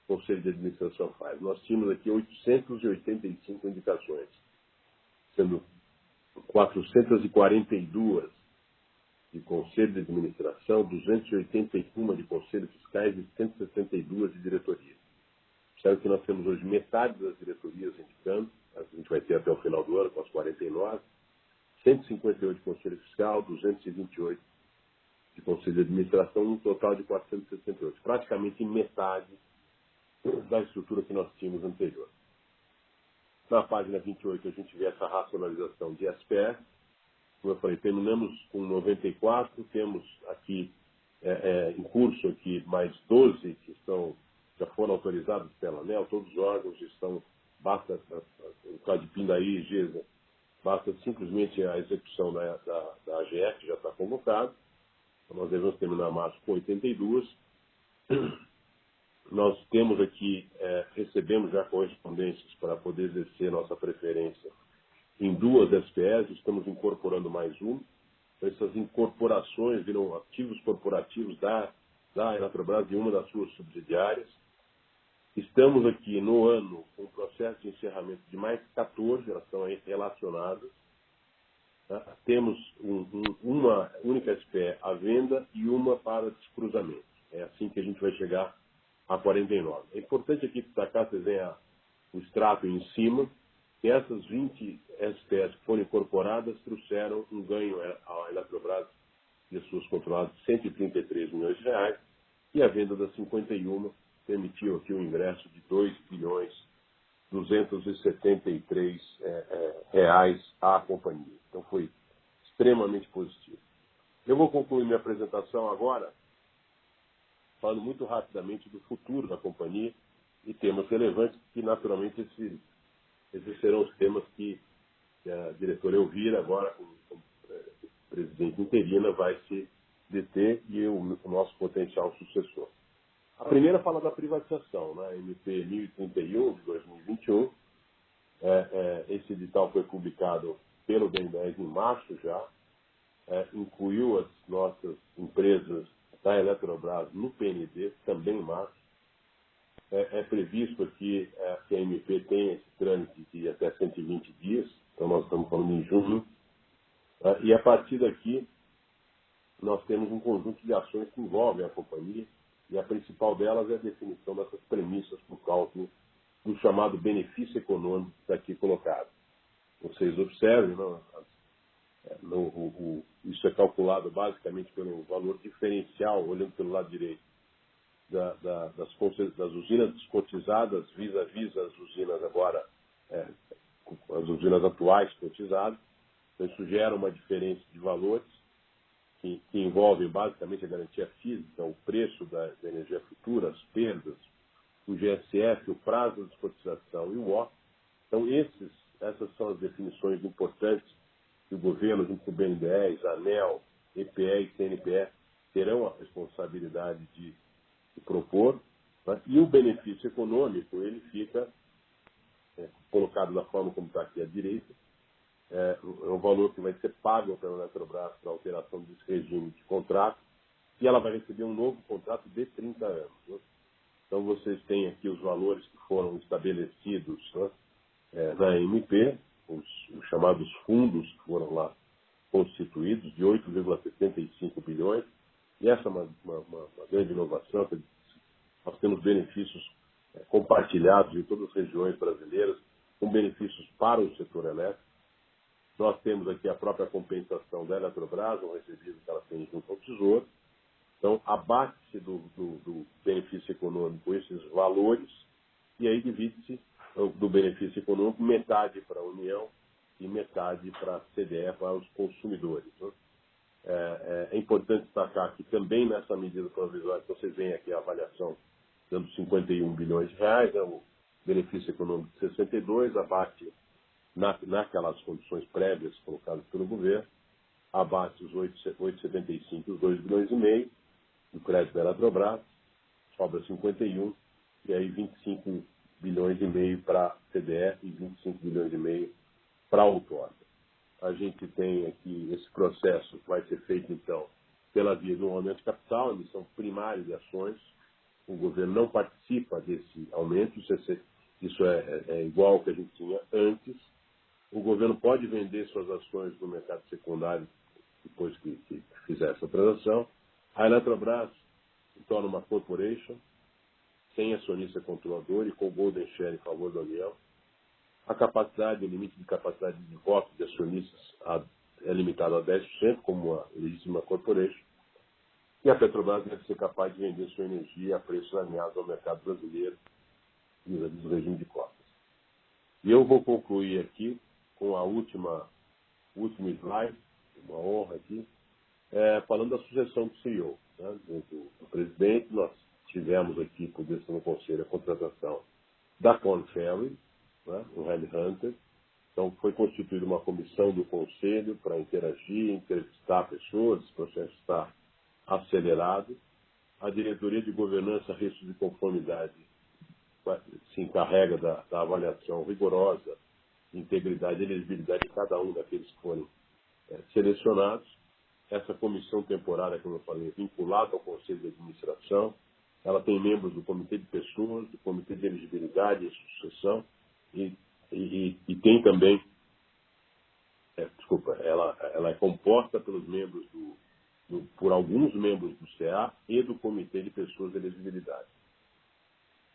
Conselho de Administração faz. Nós tínhamos aqui 885 indicações, sendo 442 de Conselho de Administração, 281 de Conselhos Fiscais e 162 de diretoria. Sabe que nós temos hoje metade das diretorias indicando, a gente vai ter até o final do ano com as 49, 158 de Conselho Fiscal, 228 de Conselho de Administração, um total de 468. Praticamente metade da estrutura que nós tínhamos anterior. Na página 28 a gente vê essa racionalização de SPS. Como eu falei, terminamos com 94, temos aqui em curso aqui mais 12 que já foram autorizados pela ANEEL, todos os órgãos estão, basta, o caso de Pindaí e GESA, basta simplesmente a execução da AGF, que já está convocado. Então, nós devemos terminar março com 82. Nós temos aqui, recebemos já correspondências para poder exercer nossa preferência em 2 SPS, estamos incorporando mais uma. Então, essas incorporações viram ativos corporativos da Eletrobras e uma das suas subsidiárias. Estamos aqui no ano com um processo de encerramento de mais 14, elas estão aí relacionadas. Tá? Temos uma única SPE à venda e uma para descruzamento. É assim que a gente vai chegar a 49. É importante aqui destacar, vocês veem o extrato em cima, que essas 20 SPEs que foram incorporadas trouxeram um ganho à Eletrobras e às suas controladas de 133 milhões de reais, e a venda das 51 permitiu aqui o ingresso de 2.273 reais à companhia. Então foi extremamente positivo. Eu vou concluir minha apresentação agora falando muito rapidamente do futuro da companhia e temas relevantes que naturalmente esses serão os temas que a diretora Elvira, agora como presidente interina, vai se deter e o nosso potencial sucessor. A primeira fala da privatização, né? MP 1031 de 2021. Esse edital foi publicado pelo BNDES em março já, incluiu as nossas empresas da Eletrobras no PND, também em março. É previsto aqui que a MP tenha esse trâmite de até 120 dias, então nós estamos falando em junho, e a partir daqui nós temos um conjunto de ações que envolvem a companhia, e a principal delas é a definição dessas premissas para o cálculo do chamado benefício econômico que está aqui colocado. Vocês observem, isso é calculado basicamente pelo valor diferencial, olhando pelo lado direito, das usinas descotizadas vis-à-vis as usinas agora, as usinas atuais cotizadas. Então, isso gera uma diferença de valores que envolvem basicamente a garantia física, o preço da energia futura, as perdas, o GSF, o prazo de descotização e o O. Então, essas são as definições importantes que o governo, junto com o BNDES, ANEEL, EPE e CNPE, terão a responsabilidade de propor, né? E o benefício econômico, ele fica colocado da forma como está aqui à direita, é um valor que vai ser pago pela Eletrobras para alteração desse regime de contrato, e ela vai receber um novo contrato de 30 anos. Né? Então, vocês têm aqui os valores que foram estabelecidos, né, na MP, os chamados fundos que foram lá constituídos, de 8,75 bilhões, e essa é uma grande inovação. Nós temos benefícios compartilhados em todas as regiões brasileiras, com benefícios para o setor elétrico. Nós temos aqui a própria compensação da Eletrobras, um recebido que ela tem junto ao Tesouro. Então, abate-se do benefício econômico esses valores, e aí divide-se do benefício econômico metade para a União e metade para a CDE, para os consumidores. Né? É importante destacar que também nessa medida provisória, vocês veem aqui a avaliação dando 51 bilhões de reais, né? O benefício econômico de 62, abate naquelas condições prévias colocadas pelo governo, abate os 8,75, os 2 bilhões e meio do crédito da Eletrobras, sobra 51, e aí 25 bilhões e meio para a CDE e 25 bilhões e meio para a outorga. A gente tem aqui esse processo que vai ser feito, então, pela via do aumento de capital, emissão primária de ações. O governo não participa desse aumento, isso é igual ao que a gente tinha antes. O governo pode vender suas ações no mercado secundário depois que fizer essa transação. A Eletrobras se torna uma corporation, sem acionista controlador e com golden share em favor da União. A capacidade, o limite de capacidade de voto de acionistas é limitado a 10%, como uma legítima corporation. E a Petrobras deve ser capaz de vender sua energia a preços alinhados ao mercado brasileiro e do regime de cotas. E eu vou concluir aqui com a último slide, uma honra aqui, falando da sucessão do CEO. Né, do presidente. Nós tivemos aqui, por isso no Conselho, a contratação da Korn Ferry, né, um headhunter. Então, foi constituída uma comissão do Conselho para interagir, entrevistar pessoas, esse processo está acelerado. A diretoria de governança, risco de conformidade se encarrega da avaliação rigorosa, integridade e elegibilidade de cada um daqueles que forem selecionados. Essa comissão temporária, como eu falei, é vinculada ao Conselho de Administração. Ela tem membros do Comitê de Pessoas, do Comitê de Elegibilidade e Sucessão, e tem também, ela é composta pelos membros por alguns membros do CA e do Comitê de Pessoas de Elegibilidade.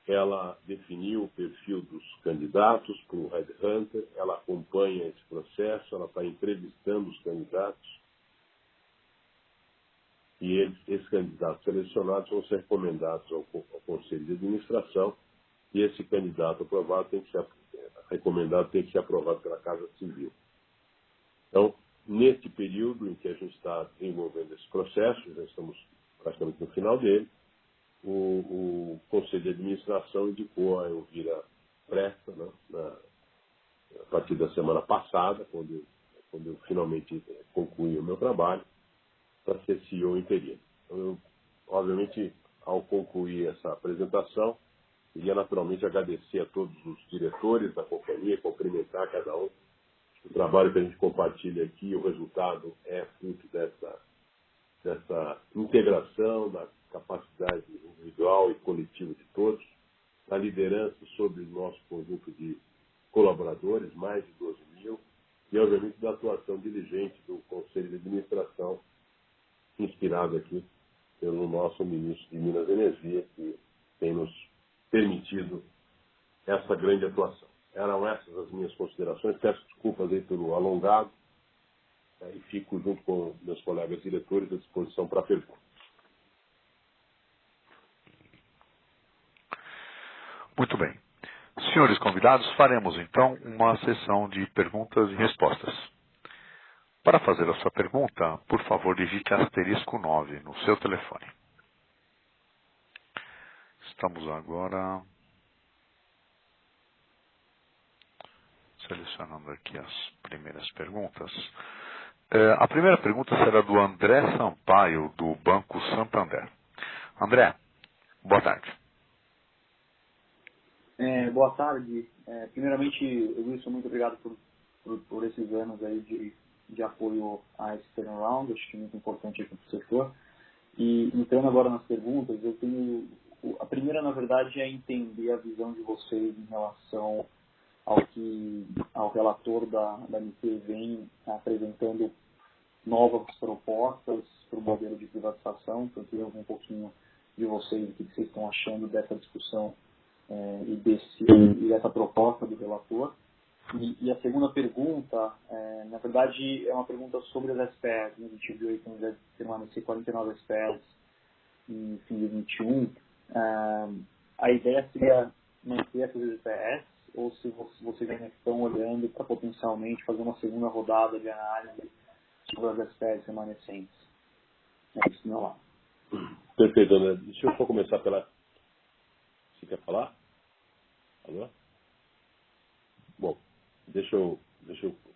Ela definiu o perfil dos candidatos para o headhunter, ela acompanha esse processo, ela está entrevistando os candidatos, e esses candidatos selecionados vão ser recomendados ao Conselho de Administração, e esse candidato aprovado recomendado tem que ser aprovado pela Casa Civil. Então, neste período em que a gente está desenvolvendo esse processo, já estamos praticamente no final dele, o Conselho de Administração indicou a Elvira Presta, né, a partir da semana passada, quando eu finalmente concluí o meu trabalho, para ser CEO interino. Então, eu, obviamente, ao concluir essa apresentação, queria naturalmente agradecer a todos os diretores da companhia, cumprimentar cada um. O trabalho que a gente compartilha aqui, o resultado é fruto dessa integração, da capacidade individual e coletiva de todos, da liderança sobre o nosso conjunto de colaboradores, mais de 12 mil, e, obviamente, da atuação diligente do Conselho de Administração, inspirado aqui pelo nosso ministro de Minas e Energia, que tem nos permitido essa grande atuação. Eram essas as minhas considerações. Peço desculpas aí pelo alongado e fico junto com meus colegas diretores à disposição para perguntas. Muito bem. Senhores convidados, faremos então uma sessão de perguntas e respostas. Para fazer a sua pergunta, por favor, digite *9 no seu telefone. Estamos agora Selecionando aqui as primeiras perguntas. A primeira pergunta será do André Sampaio, do Banco Santander. André, boa tarde. Boa tarde. Primeiramente, Wilson, muito obrigado por esses anos aí de apoio a esse turnaround. Acho que é muito importante aqui para o setor. E entrando agora nas perguntas, eu tenho... A primeira, na verdade, é entender a visão de vocês em relação ao relator da MT vem apresentando novas propostas para o modelo de privatização. Então, eu queria ouvir um pouquinho de vocês, o que vocês estão achando dessa discussão e dessa proposta do relator. E a segunda pergunta, na verdade, é uma pergunta sobre as SPS. A gente viu aí que deve permanecer 49 SPS em fim de 21. A ideia seria manter essas SPS, ou se vocês ainda estão olhando para potencialmente fazer uma segunda rodada de análise sobre as SPS remanescentes. É isso, meu lado. Perfeito, André. Deixa eu só começar pela... Você quer falar? Alô? Bom, deixa eu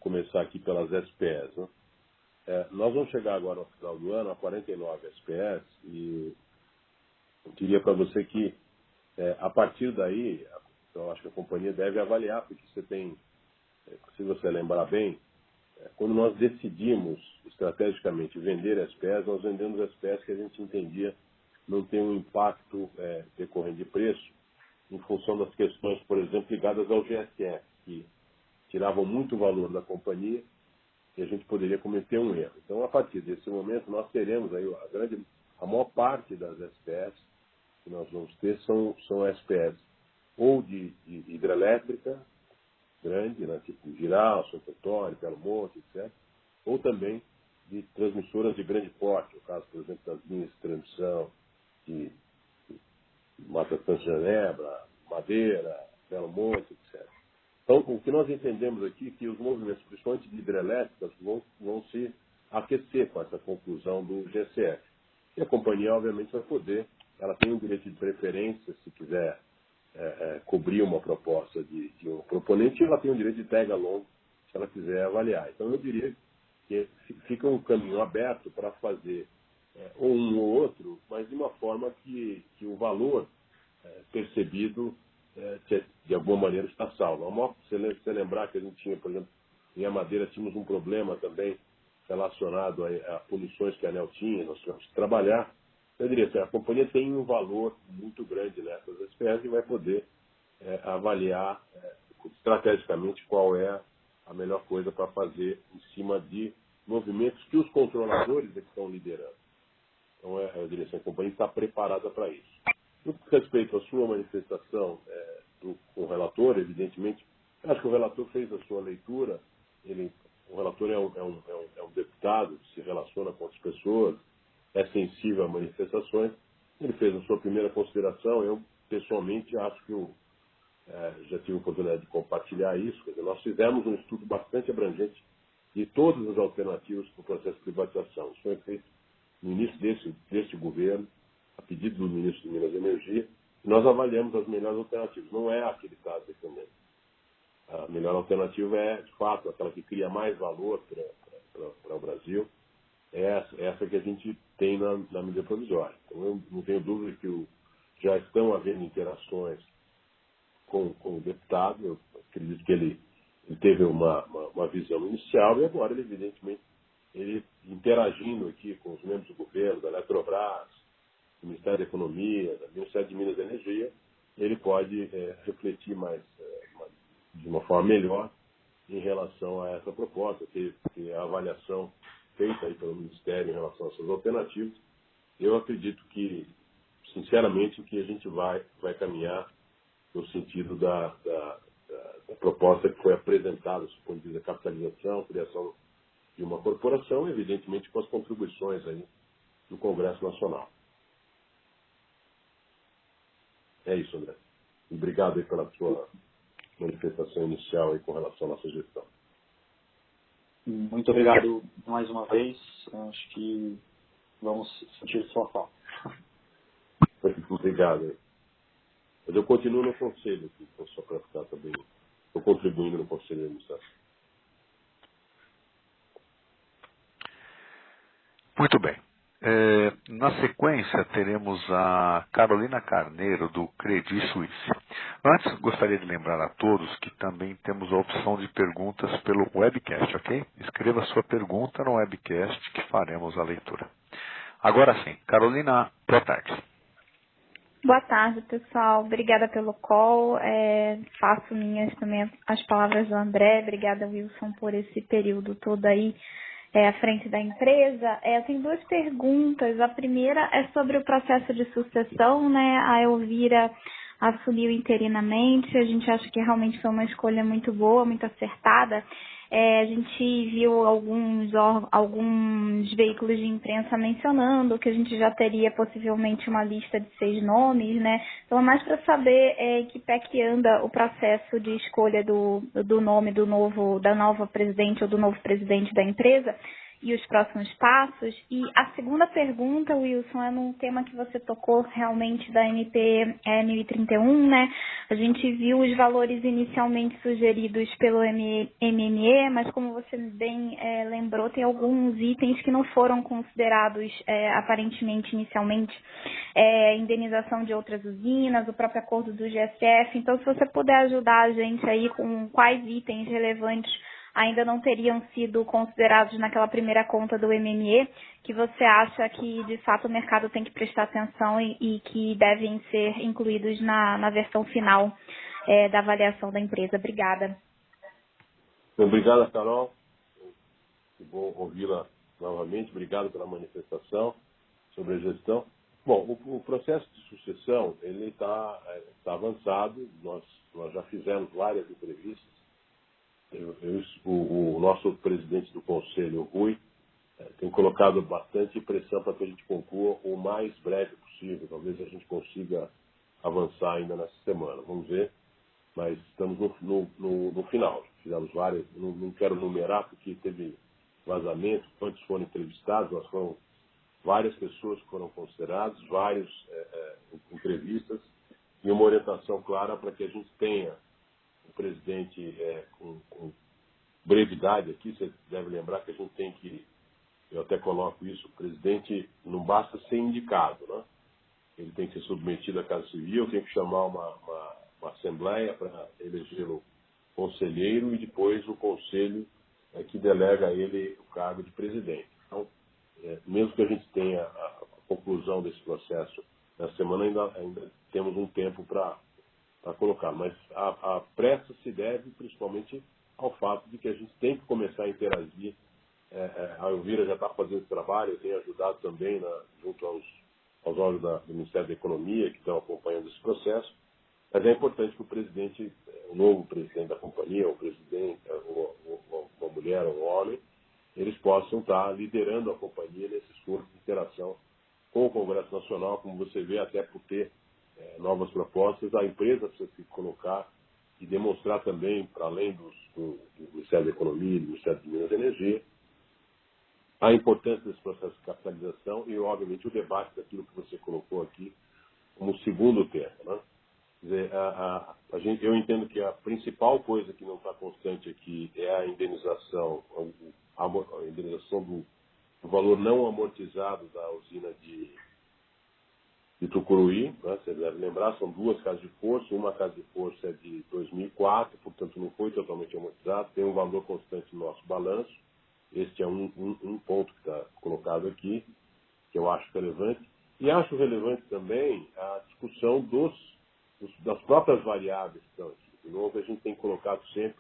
começar aqui pelas SPS. Né? Nós vamos chegar agora no final do ano a 49 SPS e eu diria para você que a partir daí, eu acho que a companhia deve avaliar, porque você tem, se você lembrar bem, quando nós decidimos estrategicamente vender SPS, nós vendemos SPS que a gente entendia não tem um impacto decorrente de preço, em função das questões, por exemplo, ligadas ao GSF, que tiravam muito valor da companhia e a gente poderia cometer um erro. Então, a partir desse momento, nós teremos aí a maior parte das SPS que nós vamos ter são SPS ou de hidrelétrica grande, né, tipo Giral, Santo Antônio, Belo Monte, etc., ou também de transmissoras de grande porte, no caso, por exemplo, das linhas de transmissão de Mata Santa Genebra, Madeira, Belo Monte, etc. Então, o que nós entendemos aqui é que os movimentos, principalmente de hidrelétricas, vão se aquecer com essa conclusão do GSF. E a companhia, obviamente, vai poder, ela tem um direito de preferência, se quiser cobrir uma proposta de um proponente, e ela tem um direito de tag along, se ela quiser avaliar. Então, eu diria que fica um caminho aberto para fazer ou um ou outro, mas de uma forma que o valor percebido de alguma maneira está salvo. Se você lembrar que a gente tinha, por exemplo, em Madeira tínhamos um problema também relacionado a punições que a ANEEL tinha, nós tínhamos que trabalhar. Eu diria assim, a companhia tem um valor muito grande nessas SPS e vai poder avaliar estrategicamente qual é a melhor coisa para fazer em cima de movimentos que os controladores estão liderando. Então, eu diria assim, a companhia está preparada para isso. No que respeito à sua manifestação com o relator, evidentemente, acho que o relator fez a sua leitura. O relator é um deputado que se relaciona com as pessoas, é sensível a manifestações. Ele fez a sua primeira consideração. Eu, pessoalmente, acho que já tive a oportunidade de compartilhar isso. Quer dizer, nós fizemos um estudo bastante abrangente de todas as alternativas para o processo de privatização. Isso foi feito no início deste governo, a pedido do ministro de Minas e Energia, e nós avaliamos as melhores alternativas. Não é a que ele está defendendo. A melhor alternativa é, de fato, aquela que cria mais valor para o Brasil. É essa que a gente tem na medida provisória. Então, eu não tenho dúvida que já estão havendo interações com o deputado. Eu acredito que ele teve uma visão inicial e agora, evidentemente, ele interagindo aqui com os membros do governo, da Eletrobras, do Ministério da Economia, do Ministério de Minas e Energia, ele pode refletir de uma forma melhor em relação a essa proposta, que a avaliação feita aí pelo Ministério em relação a essas alternativas. Eu acredito que, sinceramente, que a gente vai caminhar no sentido da proposta que foi apresentada, do ponto de vista da capitalização, criação de uma corporação, evidentemente com as contribuições aí do Congresso Nacional. É isso, André. Obrigado aí pela sua manifestação inicial aí com relação à nossa gestão. Muito obrigado mais uma vez. Acho que vamos sentir sua falta. Obrigado. Mas eu continuo no conselho aqui, só para ficar também estou contribuindo no Conselho de Administração. Muito bem. Na sequência, teremos a Carolina Carneiro, do Credit Suisse. Antes, gostaria de lembrar a todos que também temos a opção de perguntas pelo webcast, ok? Escreva sua pergunta no webcast que faremos a leitura. Agora sim, Carolina, boa tarde. Boa tarde, pessoal. Obrigada pelo call. Faço minhas também as palavras do André. Obrigada, Wilson, por esse período todo aí à frente da empresa. Eu tenho duas perguntas. A primeira é sobre o processo de sucessão, né? A Elvira assumiu interinamente. A gente acha que realmente foi uma escolha muito boa, muito acertada. A gente viu alguns veículos de imprensa mencionando que a gente já teria possivelmente uma lista de 6 nomes, né? Então é mais para saber em que pé que anda o processo de escolha do nome da nova presidente ou do novo presidente da empresa e os próximos passos. E a segunda pergunta, Wilson, é num tema que você tocou realmente da MP 1031, né? A gente viu os valores inicialmente sugeridos pelo MME, mas como você bem lembrou, tem alguns itens que não foram considerados aparentemente inicialmente, indenização de outras usinas, o próprio acordo do GSF. Então, se você puder ajudar a gente aí com quais itens relevantes ainda não teriam sido considerados naquela primeira conta do MME, que você acha que, de fato, o mercado tem que prestar atenção e que devem ser incluídos na versão final da avaliação da empresa. Obrigada. Obrigado, Carol. Que bom ouvi-la novamente. Obrigado pela manifestação sobre a gestão. Bom, o processo de sucessão ele está avançado. Nós já fizemos várias entrevistas. O nosso presidente do Conselho, Rui, tem colocado bastante pressão para que a gente conclua o mais breve possível. Talvez a gente consiga avançar ainda nessa semana. Vamos ver. Mas estamos no final. Fizemos várias, não quero numerar porque teve vazamento, quantos foram entrevistados, nós foram várias pessoas que foram consideradas, várias entrevistas e uma orientação clara para que a gente tenha o presidente com brevidade aqui. Você deve lembrar que a gente tem que, eu até coloco isso, o presidente não basta ser indicado, né? Ele tem que ser submetido à Casa Civil, tem que chamar uma assembleia para elegê-lo conselheiro e depois o conselho que delega a ele o cargo de presidente. Então, mesmo que a gente tenha a conclusão desse processo na semana, ainda temos um tempo para colocar. Mas a pressa se deve principalmente ao fato de que a gente tem que começar a interagir. A Elvira já está fazendo esse trabalho, eu tenho ajudado também junto aos órgãos do Ministério da Economia que estão acompanhando esse processo. Mas é importante que o presidente, o novo presidente da companhia, o presidente, uma mulher ou um homem, eles possam estar liderando a companhia nesse esforço de interação com o Congresso Nacional, como você vê, até por ter novas propostas, a empresa precisa se colocar e demonstrar também, para além do Ministério da Economia e do Ministério de Minas e Energia, a importância desse processo de capitalização e, obviamente, o debate daquilo que você colocou aqui como segundo tema, né? Quer dizer, eu entendo que a principal coisa que não está constante aqui é a indenização, a indenização do valor não amortizado da usina de Tucuruí, né? Você deve lembrar, são 2 casas de força, uma casa de força é de 2004, portanto não foi totalmente amortizado, tem um valor constante no nosso balanço. Este é um ponto que está colocado aqui, que eu acho relevante. E acho relevante também a discussão das próprias variáveis que estão aqui. De novo, a gente tem colocado sempre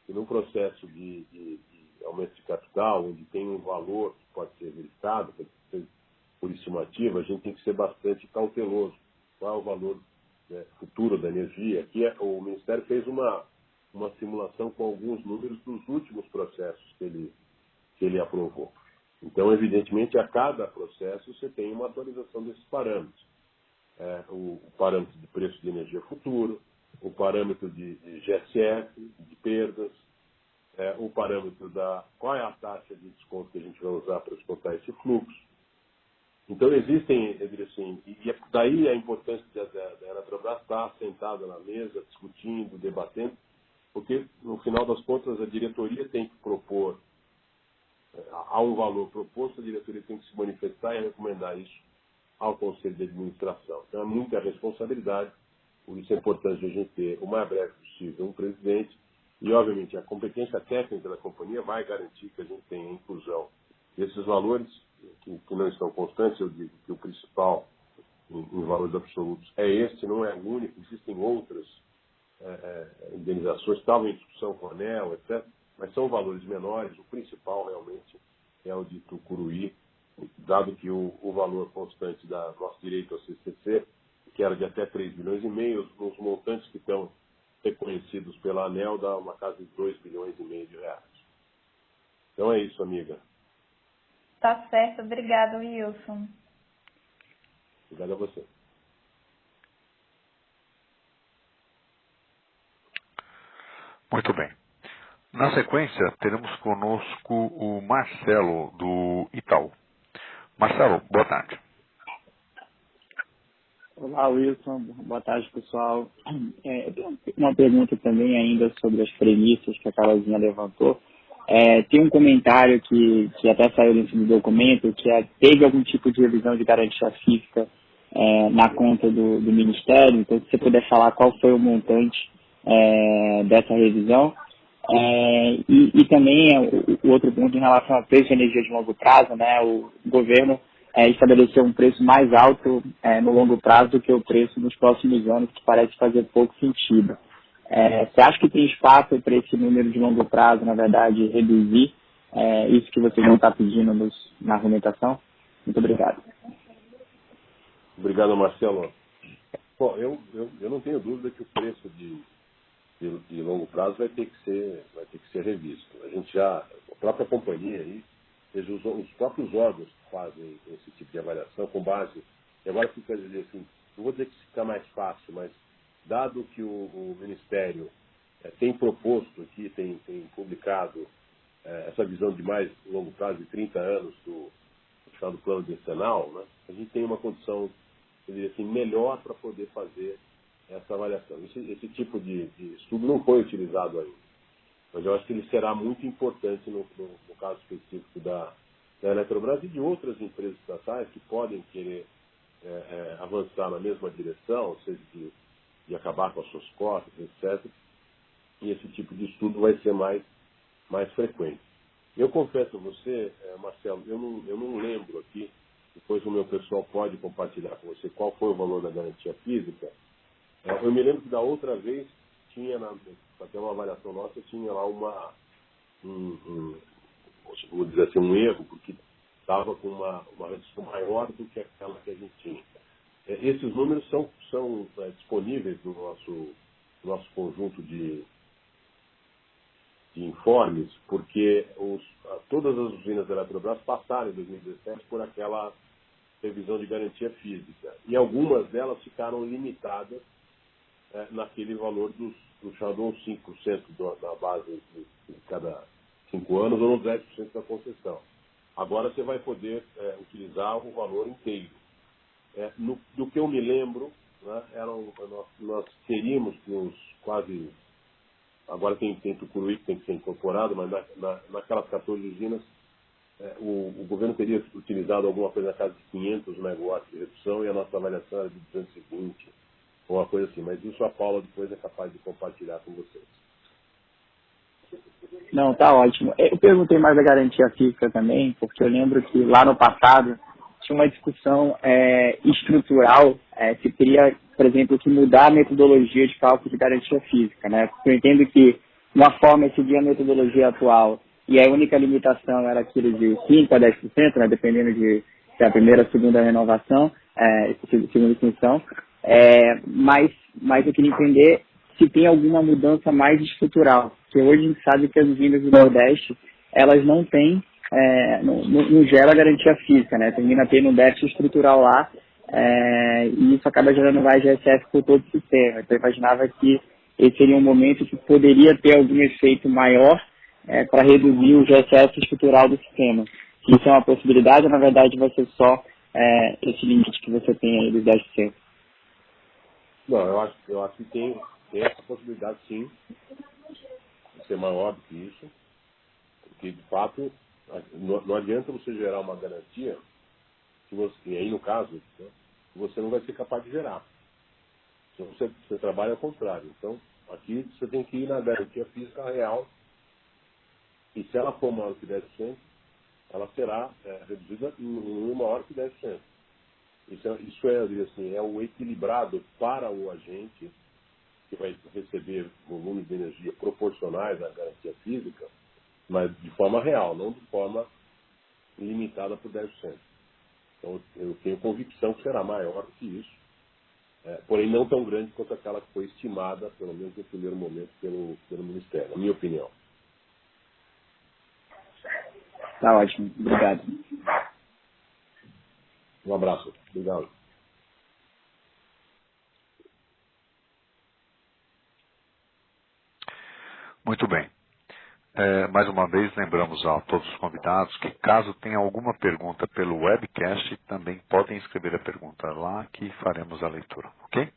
que num processo de aumento de capital, onde tem um valor que pode ser verificado por estimativa, a gente tem que ser bastante cauteloso. Qual é o valor futuro da energia? Aqui o Ministério fez uma simulação com alguns números dos últimos processos que ele aprovou. Então, evidentemente, a cada processo você tem uma atualização desses parâmetros. O parâmetro de preço de energia futuro, o parâmetro de GSF, de perdas, o parâmetro qual é a taxa de desconto que a gente vai usar para descontar esse fluxo. Então, existem, eu diria assim, e daí a importância da Eletrobras estar sentada na mesa, discutindo, debatendo, porque, no final das contas, a diretoria tem que propor, há um valor proposto, a diretoria tem que se manifestar e recomendar isso ao Conselho de Administração. Então, é muita responsabilidade, por isso é importante a gente ter o mais breve possível um presidente e, obviamente, a competência técnica da companhia vai garantir que a gente tenha a inclusão desses valores, que não estão constantes. Eu digo que o principal, em valores absolutos, é este, não é o único, existem outras indenizações, estavam em discussão com a ANEEL, etc., mas são valores menores. O principal, realmente, é o de Tucuruí, dado que o valor constante da nosso direito ao CCC, que era de até 3,5 bilhões, os montantes que estão reconhecidos pela ANEEL dá uma casa de 2,5 bilhões de reais. Então é isso, amiga. Tá certo. Obrigada, Wilson. Obrigado a você. Muito bem. Na sequência, teremos conosco o Marcelo, do Itaú. Marcelo, boa tarde. Olá, Wilson. Boa tarde, pessoal. Eu tenho uma pergunta também ainda sobre as premissas que a Carolzinha levantou. Tem um comentário que até saiu dentro do documento, que teve algum tipo de revisão de garantia física na conta do Ministério. Então, se você puder falar qual foi o montante dessa revisão. E também o outro ponto em relação ao preço de energia de longo prazo, né? O governo estabeleceu um preço mais alto no longo prazo do que o preço nos próximos anos, que parece fazer pouco sentido. Você acha que tem espaço para esse número de longo prazo, na verdade, reduzir isso que vocês não estão pedindo na argumentação? Muito obrigado. Obrigado, Marcelo. Bom, eu não tenho dúvida que o preço de longo prazo vai ter que ser revisto. A gente a própria companhia aí, os próprios órgãos que fazem esse tipo de avaliação com base, e agora fica a dizer assim, não vou dizer que fica mais fácil, mas dado que o Ministério tem proposto aqui, tem publicado essa visão de mais longo prazo, de 30 anos do chamado plano decenal, né, a gente tem uma condição, eu diria assim, melhor para poder fazer essa avaliação. Esse tipo de estudo não foi utilizado ainda, mas eu acho que ele será muito importante no caso específico da Eletrobras e de outras empresas estatais que podem querer avançar na mesma direção, ou seja, de acabar com as suas cotas, etc. E esse tipo de estudo vai ser mais frequente. Eu confesso a você, Marcelo, eu não lembro aqui, depois o meu pessoal pode compartilhar com você qual foi o valor da garantia física. Eu me lembro que da outra vez tinha, para ter uma avaliação nossa, tinha lá vou dizer assim, um erro, porque estava com uma redução maior do que aquela que a gente tinha. Esses números são disponíveis no nosso conjunto de informes, porque todas as usinas da Eletrobras passaram em 2017 por aquela revisão de garantia física. E algumas delas ficaram limitadas naquele valor do chamado 5% da base de cada 5 anos ou nos 10% da concessão. Agora você vai poder utilizar o valor inteiro. Do que eu me lembro, né, nós teríamos uns quase... Agora tem Tucuruí que tem que ser incorporado, mas naquelas 14 usinas, o governo teria utilizado alguma coisa na casa de 500 megawatts de redução e a nossa avaliação era de 220, ou uma coisa assim. Mas isso a Paula depois é capaz de compartilhar com vocês. Não, tá ótimo. Eu perguntei mais da garantia física também, porque eu lembro que lá no passado tinha uma discussão estrutural, se teria, por exemplo, que mudar a metodologia de cálculo de garantia física, né? Porque eu entendo que uma forma é seguir a metodologia atual e a única limitação era aquilo de 5% a 10%, né? Dependendo de se é a primeira ou segunda renovação, segunda extensão. Mas eu queria entender se tem alguma mudança mais estrutural, porque hoje a gente sabe que as usinas do Nordeste, elas não têm, não gera garantia física, né? Termina tendo um déficit estrutural lá, e isso acaba gerando mais GSF por todo o sistema. Então eu imaginava que esse seria um momento que poderia ter algum efeito maior para reduzir o GSF estrutural do sistema. Se isso é uma possibilidade, ou na verdade vai ser só esse limite que você tem aí dos 10%. Não, eu acho que tem essa possibilidade, sim. ser maior do que isso, porque, de fato, não adianta você gerar uma garantia, e aí, no caso, né, que você não vai ser capaz de gerar. Então, você trabalha ao contrário. Então, aqui você tem que ir na garantia física real, e se ela for maior que 10%, ela será reduzida em um maior que 10%. Isso é, assim, é o equilibrado para o agente, que vai receber volumes de energia proporcionais à garantia física, mas de forma real, não de forma limitada por 10%. Então, eu tenho convicção que será maior do que isso, porém não tão grande quanto aquela que foi estimada, pelo menos no primeiro momento, pelo Ministério, na minha opinião. Tá ótimo. Obrigado. Um abraço. Obrigado. Muito bem. Mais uma vez, lembramos a todos os convidados que, caso tenha alguma pergunta pelo webcast, também podem escrever a pergunta lá que faremos a leitura, ok?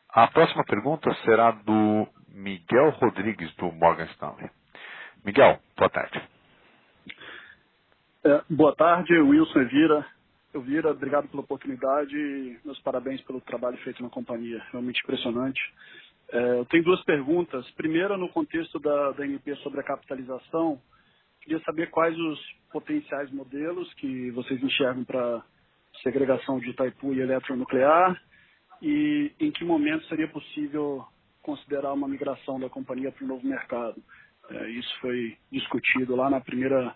A próxima pergunta será do Miguel Rodrigues, do Morgan Stanley. Miguel, boa tarde. Boa tarde, Wilson Evira. Elvira, obrigado pela oportunidade e meus parabéns pelo trabalho feito na companhia, realmente impressionante. Eu tenho duas perguntas. Primeira, no contexto da MP sobre a capitalização, queria saber quais os potenciais modelos que vocês enxergam para segregação de Itaipu e eletronuclear e em que momento seria possível considerar uma migração da companhia para o novo mercado. Isso foi discutido lá na primeira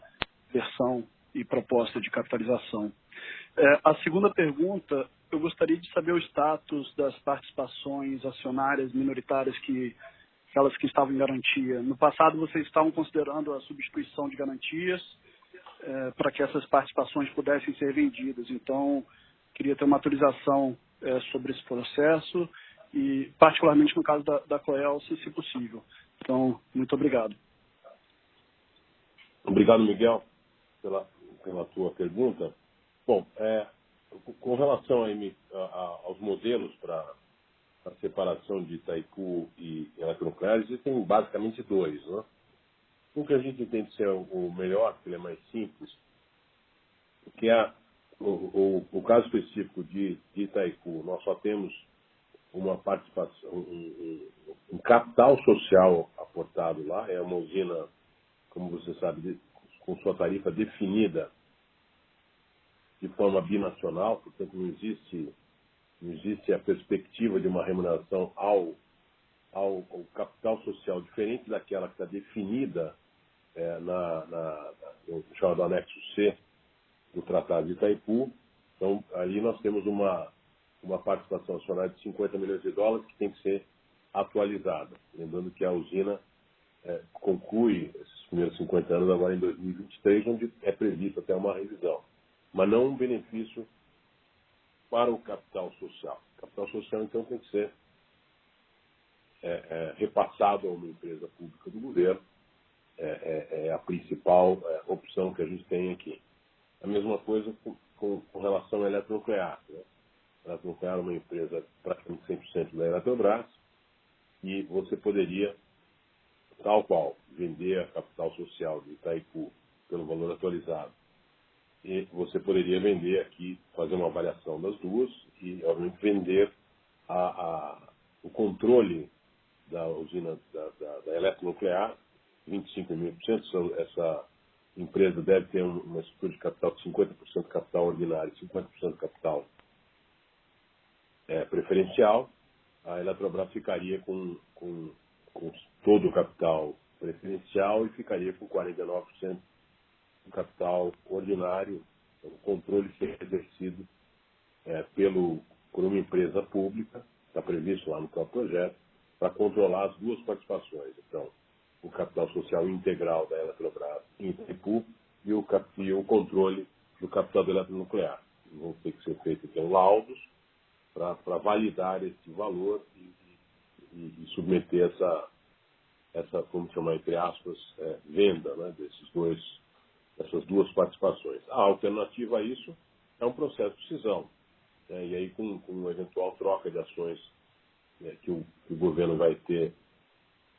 versão e proposta de capitalização. A segunda pergunta, eu gostaria de saber o status das participações acionárias minoritárias aquelas que estavam em garantia. No passado, vocês estavam considerando a substituição de garantias para que essas participações pudessem ser vendidas. Então, queria ter uma atualização sobre esse processo e, particularmente no caso da Coel, se possível. Então, muito obrigado. Obrigado, Miguel, pela tua pergunta. Bom, com relação aos modelos para a separação de Itaipu e eletronuclear, existem basicamente dois. Né? Um que a gente entende ser o melhor, que ele é mais simples, que é o caso específico de Itaipu. Nós só temos uma participação, um capital social aportado lá, é uma usina, como você sabe, com sua tarifa definida de forma binacional, portanto não existe a perspectiva de uma remuneração ao capital social diferente daquela que está definida no chamado anexo C do Tratado de Itaipu. Então, ali nós temos uma participação acionária de 50 milhões de dólares que tem que ser atualizada. Lembrando que a usina conclui esses primeiros 50 anos agora em 2023, onde é prevista até uma revisão. Mas não um benefício para o capital social. O capital social, então, tem que ser repassado a uma empresa pública do governo. É a principal opção que a gente tem aqui. A mesma coisa com relação à eletronuclear. Né? A eletronuclear é uma empresa praticamente 100% da Eletrobras e você poderia, tal qual, vender a capital social de Itaipu pelo valor atualizado. E você poderia vender aqui, fazer uma avaliação das duas e, obviamente, vender o controle da usina da eletronuclear, 25.000%. Essa empresa deve ter uma estrutura de capital de 50% capital ordinário e 50% capital preferencial. A Eletrobras ficaria com todo o capital preferencial e ficaria com 49% do capital ordinário. O controle seria exercido por uma empresa pública, está previsto lá no próprio projeto, para controlar as duas participações. Então, o capital social integral da Eletrobras em Itaipu e o controle do capital da eletronuclear. Vão ter que ser feitos então laudos para validar esse valor e submeter essa, como chamar, entre aspas, venda, né, dessas duas participações. A alternativa a isso é um processo de cisão. Né, e aí, com uma eventual troca de ações que o governo vai ter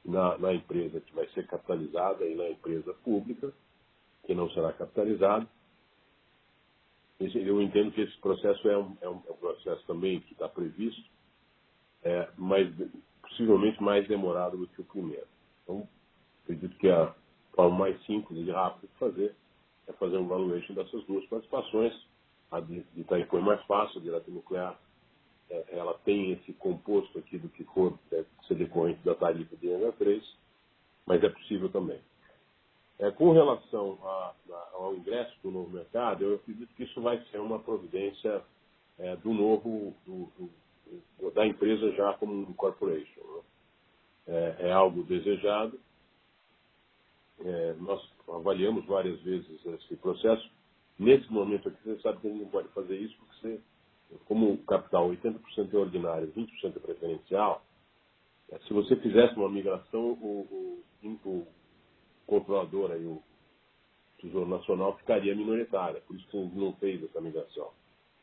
na empresa que vai ser capitalizada e na empresa pública, que não será capitalizada. Eu entendo que esse processo é um processo também que está previsto, mas possivelmente mais demorado do que o primeiro. Então, acredito que a forma mais simples e rápida de fazer é fazer um valuation dessas duas participações. A de Itaipu é mais fácil, a de Eletronuclear, ela tem esse composto aqui do que for ser decorrente da tarifa de NH3, mas é possível também. Com relação ao ingresso do novo mercado, eu acredito que isso vai ser uma providência da empresa já como um corporation. Né? É algo desejado. Nós avaliamos várias vezes esse processo. Nesse momento aqui, você sabe que a gente não pode fazer isso, porque como o capital 80% é ordinário, 20% é preferencial, se você fizesse uma migração, o controlador, aí, o Tesouro Nacional, ficaria minoritária. Por isso que a gente não fez essa migração.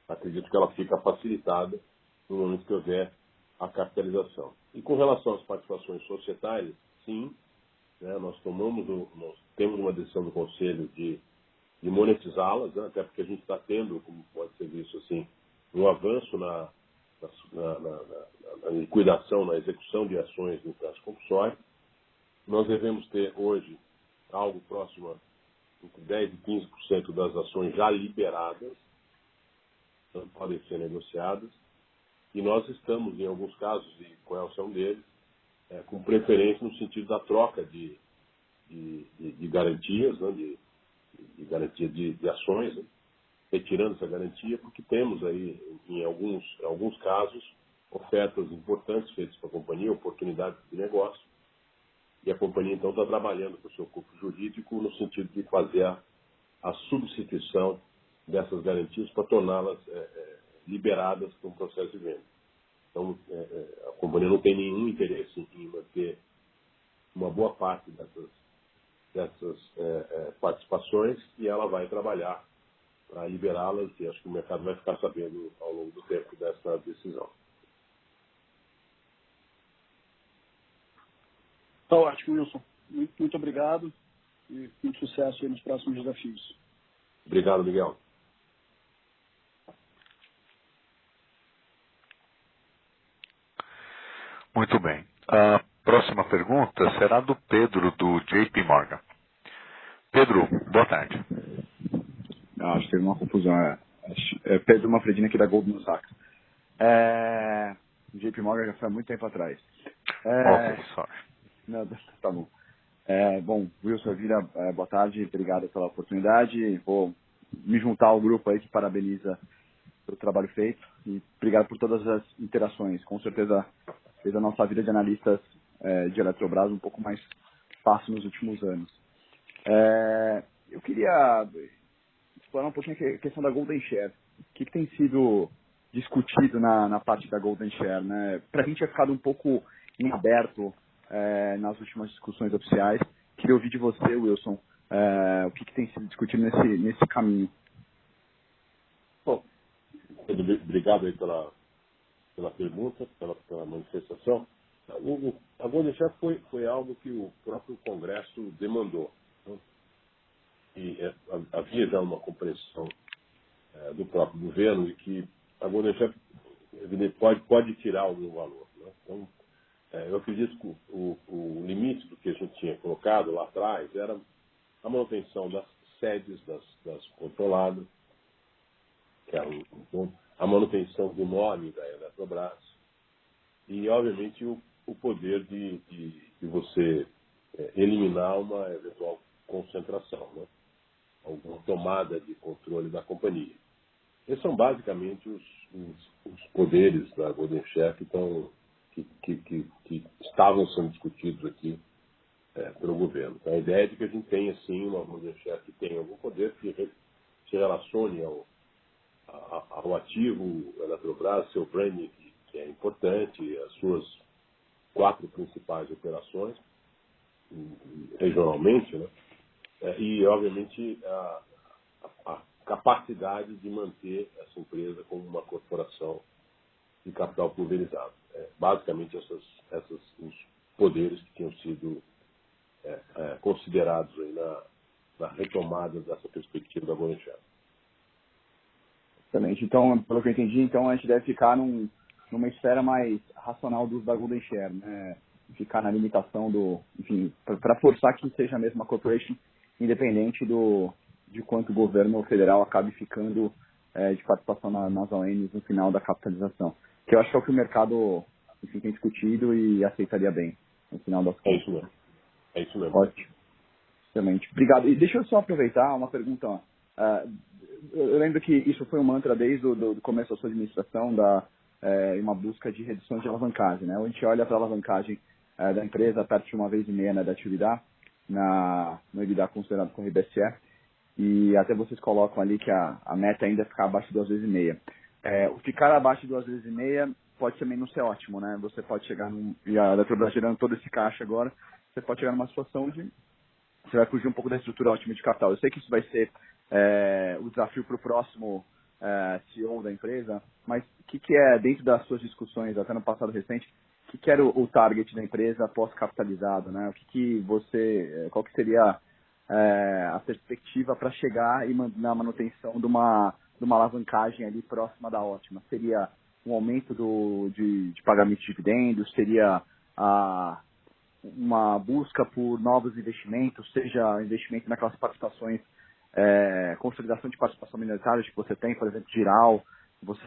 Acredito que ela fica facilitada no momento que houver a capitalização. E com relação às participações societárias, sim, né, nós temos uma decisão do Conselho de monetizá-las, né, até porque a gente está tendo, como pode ser visto assim, um avanço na liquidação, na execução de ações no caso compulsório. Nós devemos ter hoje algo próximo entre 10% e 15% das ações já liberadas, então podem ser negociadas, e nós estamos, em alguns casos, e com a ação deles, com preferência no sentido da troca de garantias, né, de garantia de ações, né, retirando essa garantia, porque temos aí, em alguns casos, ofertas importantes feitas para a companhia, oportunidades de negócio, e a companhia, então, está trabalhando com o seu corpo jurídico no sentido de fazer a substituição dessas garantias para torná-las liberadas para um processo de venda. Então, a companhia não tem nenhum interesse em manter uma boa parte dessas participações e ela vai trabalhar para liberá-las e acho que o mercado vai ficar sabendo ao longo do tempo dessa decisão. Tá ótimo, Wilson. Muito obrigado e muito sucesso aí nos próximos desafios. Obrigado, Miguel. Muito bem. A próxima pergunta será do Pedro, do JP Morgan. Pedro, boa tarde. Acho que teve uma confusão. É Pedro Manfredini aqui da Goldman Sachs. JP Morgan já foi há muito tempo atrás. Ok, sorry. Não, tá bom. Bom, Wilson Evira, boa tarde, obrigado pela oportunidade. Vou me juntar ao grupo aí que parabeniza pelo trabalho feito e obrigado por todas as interações. Com certeza fez a nossa vida de analistas de Eletrobras um pouco mais fácil nos últimos anos. Eu queria explorar um pouquinho a questão da Golden Share. O que tem sido discutido na parte da Golden Share, né? Para a gente tinha ficado um pouco em aberto nas últimas discussões oficiais. Queria ouvir de você, Wilson, o que tem sido discutido nesse caminho. Bom, obrigado aí pela pergunta, pela manifestação. A Golden Share foi algo que o próprio Congresso demandou. Né? E havia já uma compreensão do próprio governo de que a Golden Share pode tirar algum valor. Né? Então, eu acredito que o limite do que a gente tinha colocado lá atrás era a manutenção das sedes das controladas, que era um ponto, a manutenção do nome da Eletrobras e, obviamente, o poder de você eliminar uma eventual concentração, né? Alguma tomada de controle da companhia. Esses são basicamente os poderes da Golden Share que estavam sendo discutidos aqui pelo governo. Então, a ideia é de que a gente tenha, sim, uma Golden Share que tenha algum poder que se relacione ao ativo Eletrobras, seu branding, que é importante, as suas 4 principais operações, regionalmente, né? E, obviamente, a capacidade de manter essa empresa como uma corporação de capital pulverizado. Basicamente, poderes que tinham sido considerados aí na retomada dessa perspectiva da Golden Share. Excelente. Então, pelo que eu entendi, então a gente deve ficar numa esfera mais racional do uso da Golden Share, né? Ficar na limitação enfim, para forçar que seja mesmo uma corporation independente de quanto o governo federal acabe ficando de participação nas ONs no final da capitalização. Que eu acho que é o que o mercado, enfim, tem discutido e aceitaria bem, no final das contas. É isso mesmo. É isso mesmo. Ótimo. Excelente. Obrigado. E deixa eu só aproveitar uma pergunta. Eu lembro que isso foi um mantra desde o começo da sua administração, uma busca de redução de alavancagem. Né? A gente olha para a alavancagem da empresa perto de 1,5 da atividade, no EBITDA considerado com o IBCE, e até vocês colocam ali que a meta ainda é ficar abaixo de 2,5 vezes. O ficar abaixo de 2,5 vezes pode também não ser ótimo, né? Você pode chegar e a Eletrobras gerando todo esse caixa agora, você pode chegar numa situação de você vai fugir um pouco da estrutura ótima de capital. Eu sei que isso vai ser o desafio para o próximo CEO da empresa, mas o que é, dentro das suas discussões, até no passado recente, o que era o target da empresa pós-capitalizado, né? Qual que seria a perspectiva para chegar e na manutenção de uma alavancagem ali próxima da ótima? Seria um aumento de pagamento de dividendos? Seria uma busca por novos investimentos, seja investimento naquelas participações, consolidação de participação minoritária que você tem, por exemplo, Giral, você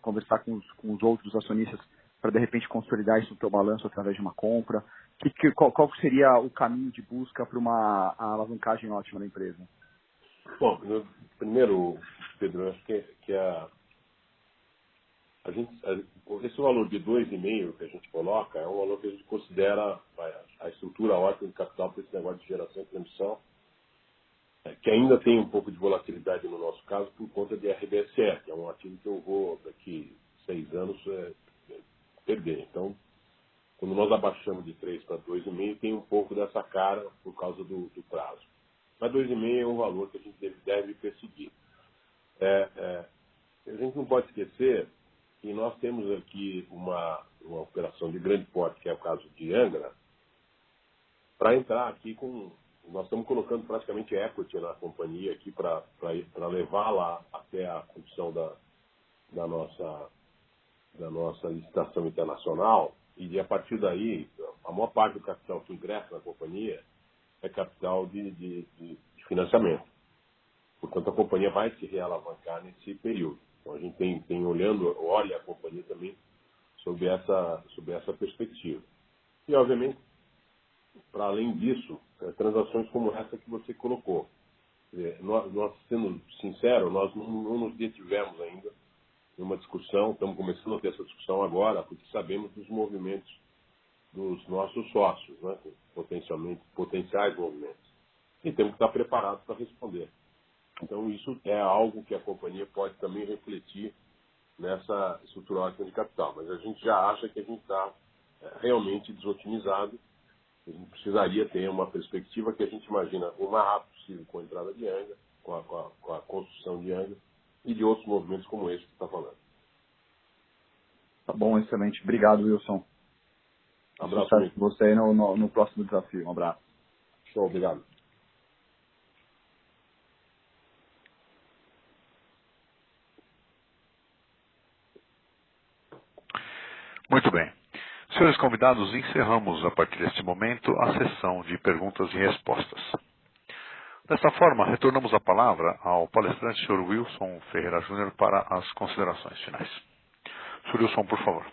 conversar com os outros acionistas para, de repente, consolidar isso no seu balanço através de uma compra? Qual seria o caminho de busca para uma alavancagem ótima da empresa? Bom, primeiro, Pedro, eu acho que esse valor de 2,5 que a gente coloca é um valor que a gente considera a estrutura ótima de capital para esse negócio de geração e transmissão, que ainda tem um pouco de volatilidade no nosso caso por conta de RBSE, que é um ativo que eu vou, daqui 6 anos, perder. Então, quando nós abaixamos de 3 para 2,5, tem um pouco dessa cara por causa do prazo. Mas 2,5 é um valor que a gente deve perseguir. A gente não pode esquecer que nós temos aqui uma operação de grande porte, que é o caso de Angra, para entrar aqui nós estamos colocando praticamente equity na companhia aqui para levar lá até a função da nossa licitação internacional, e a partir daí, a maior parte do capital que ingressa na companhia é capital de financiamento. Portanto, a companhia vai se realavancar nesse período. Então, a gente olha a companhia também sob essa perspectiva. E, obviamente, para além disso, transações como essa que você colocou. Nós, sendo sinceros, nós não nos detivemos ainda numa discussão, estamos começando a ter essa discussão agora, porque sabemos dos movimentos dos nossos sócios, né, potenciais movimentos. E temos que estar preparados para responder. Então, isso é algo que a companhia pode também refletir nessa estrutura ótima de capital. Mas a gente já acha que a gente está realmente desotimizado. A gente precisaria ter uma perspectiva que a gente imagina o mais rápido possível com a entrada de Angra, com a construção de Angra e de outros movimentos como esse que você está falando. Tá bom, excelente. Obrigado, Wilson. Um abraço para você aí no próximo desafio. Um abraço. Show, obrigado. Muito bem. Senhores convidados, encerramos a partir deste momento a sessão de perguntas e respostas. Desta forma, retornamos a palavra ao palestrante Sr. Wilson Ferreira Júnior para as considerações finais. Sr. Wilson, por favor.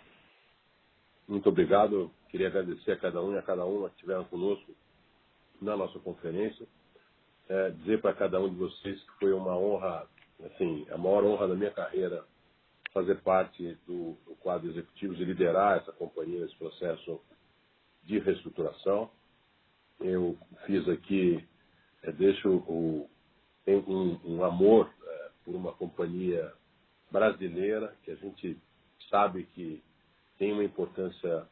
Muito obrigado. Eu queria agradecer a cada um e a cada uma que estiveram conosco na nossa conferência. Dizer para cada um de vocês que foi uma honra, assim, a maior honra da minha carreira, fazer parte do quadro executivo e liderar essa companhia nesse processo de reestruturação. Eu fiz aqui, tenho um amor por uma companhia brasileira, que a gente sabe que tem uma importância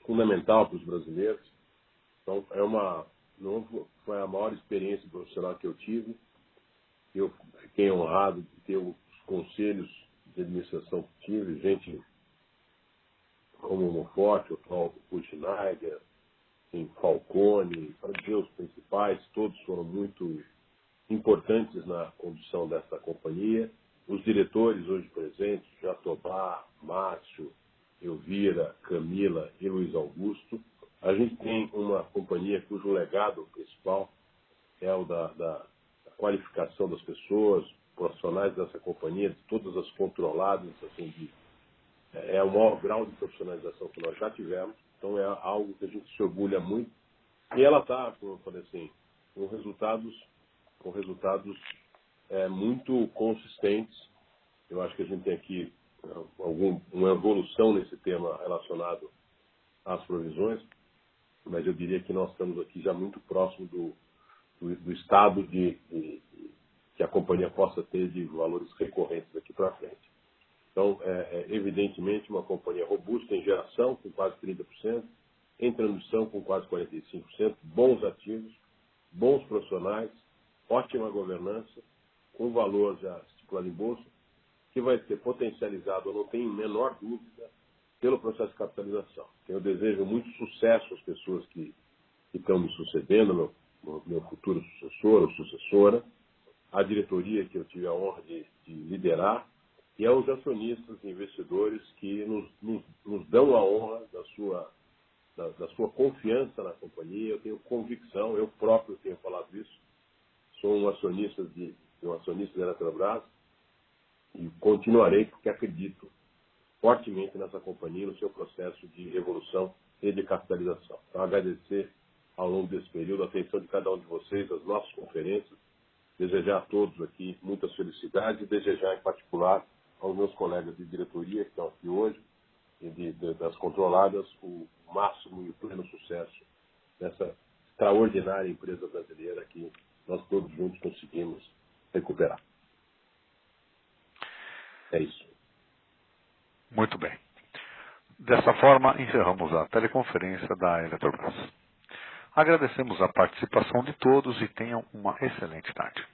fundamental para os brasileiros. Então, foi a maior experiência profissional que eu tive. Eu fiquei honrado de ter os conselhos de administração que tive, gente como o Monforte, o Schneider, Falcone, para dizer os principais, todos foram muito importantes na condução dessa companhia. Os diretores hoje presentes, Jatobá, Márcio, Elvira, Camila e Luiz Augusto. A gente tem uma companhia cujo legado principal é o da qualificação das pessoas, profissionais dessa companhia, de todas as controladas, assim, é o maior grau de profissionalização que nós já tivemos. Então é algo que a gente se orgulha muito. E ela está, como eu falei assim, com resultados muito consistentes. Eu acho que a gente tem aqui uma evolução nesse tema relacionado às provisões, mas eu diria que nós estamos aqui já muito próximo do estado que a companhia possa ter de valores recorrentes daqui para frente. Então, evidentemente, uma companhia robusta em geração, com quase 30%, em transmissão, com quase 45%, bons ativos, bons profissionais, ótima governança, com valor já estipulado em bolsa, que vai ser potencializado, eu não tenho a menor dúvida, pelo processo de capitalização. Eu desejo muito sucesso às pessoas que estão me sucedendo, meu futuro sucessor ou sucessora, à diretoria que eu tive a honra de liderar, e aos acionistas e investidores que nos dão a honra da sua confiança na companhia. Eu tenho convicção, eu próprio tenho falado isso, sou um acionista da Eletrobras e continuarei porque acredito fortemente nessa companhia, no seu processo de evolução e de capitalização. Então, agradecer ao longo desse período a atenção de cada um de vocês, as nossas conferências, desejar a todos aqui muitas felicidades e desejar em particular aos meus colegas de diretoria que estão aqui hoje e das controladas o máximo e o pleno sucesso dessa extraordinária empresa brasileira que nós todos juntos conseguimos recuperar. É isso. Muito bem. Dessa forma, encerramos a teleconferência da Eletrobras. Agradecemos a participação de todos e tenham uma excelente tarde.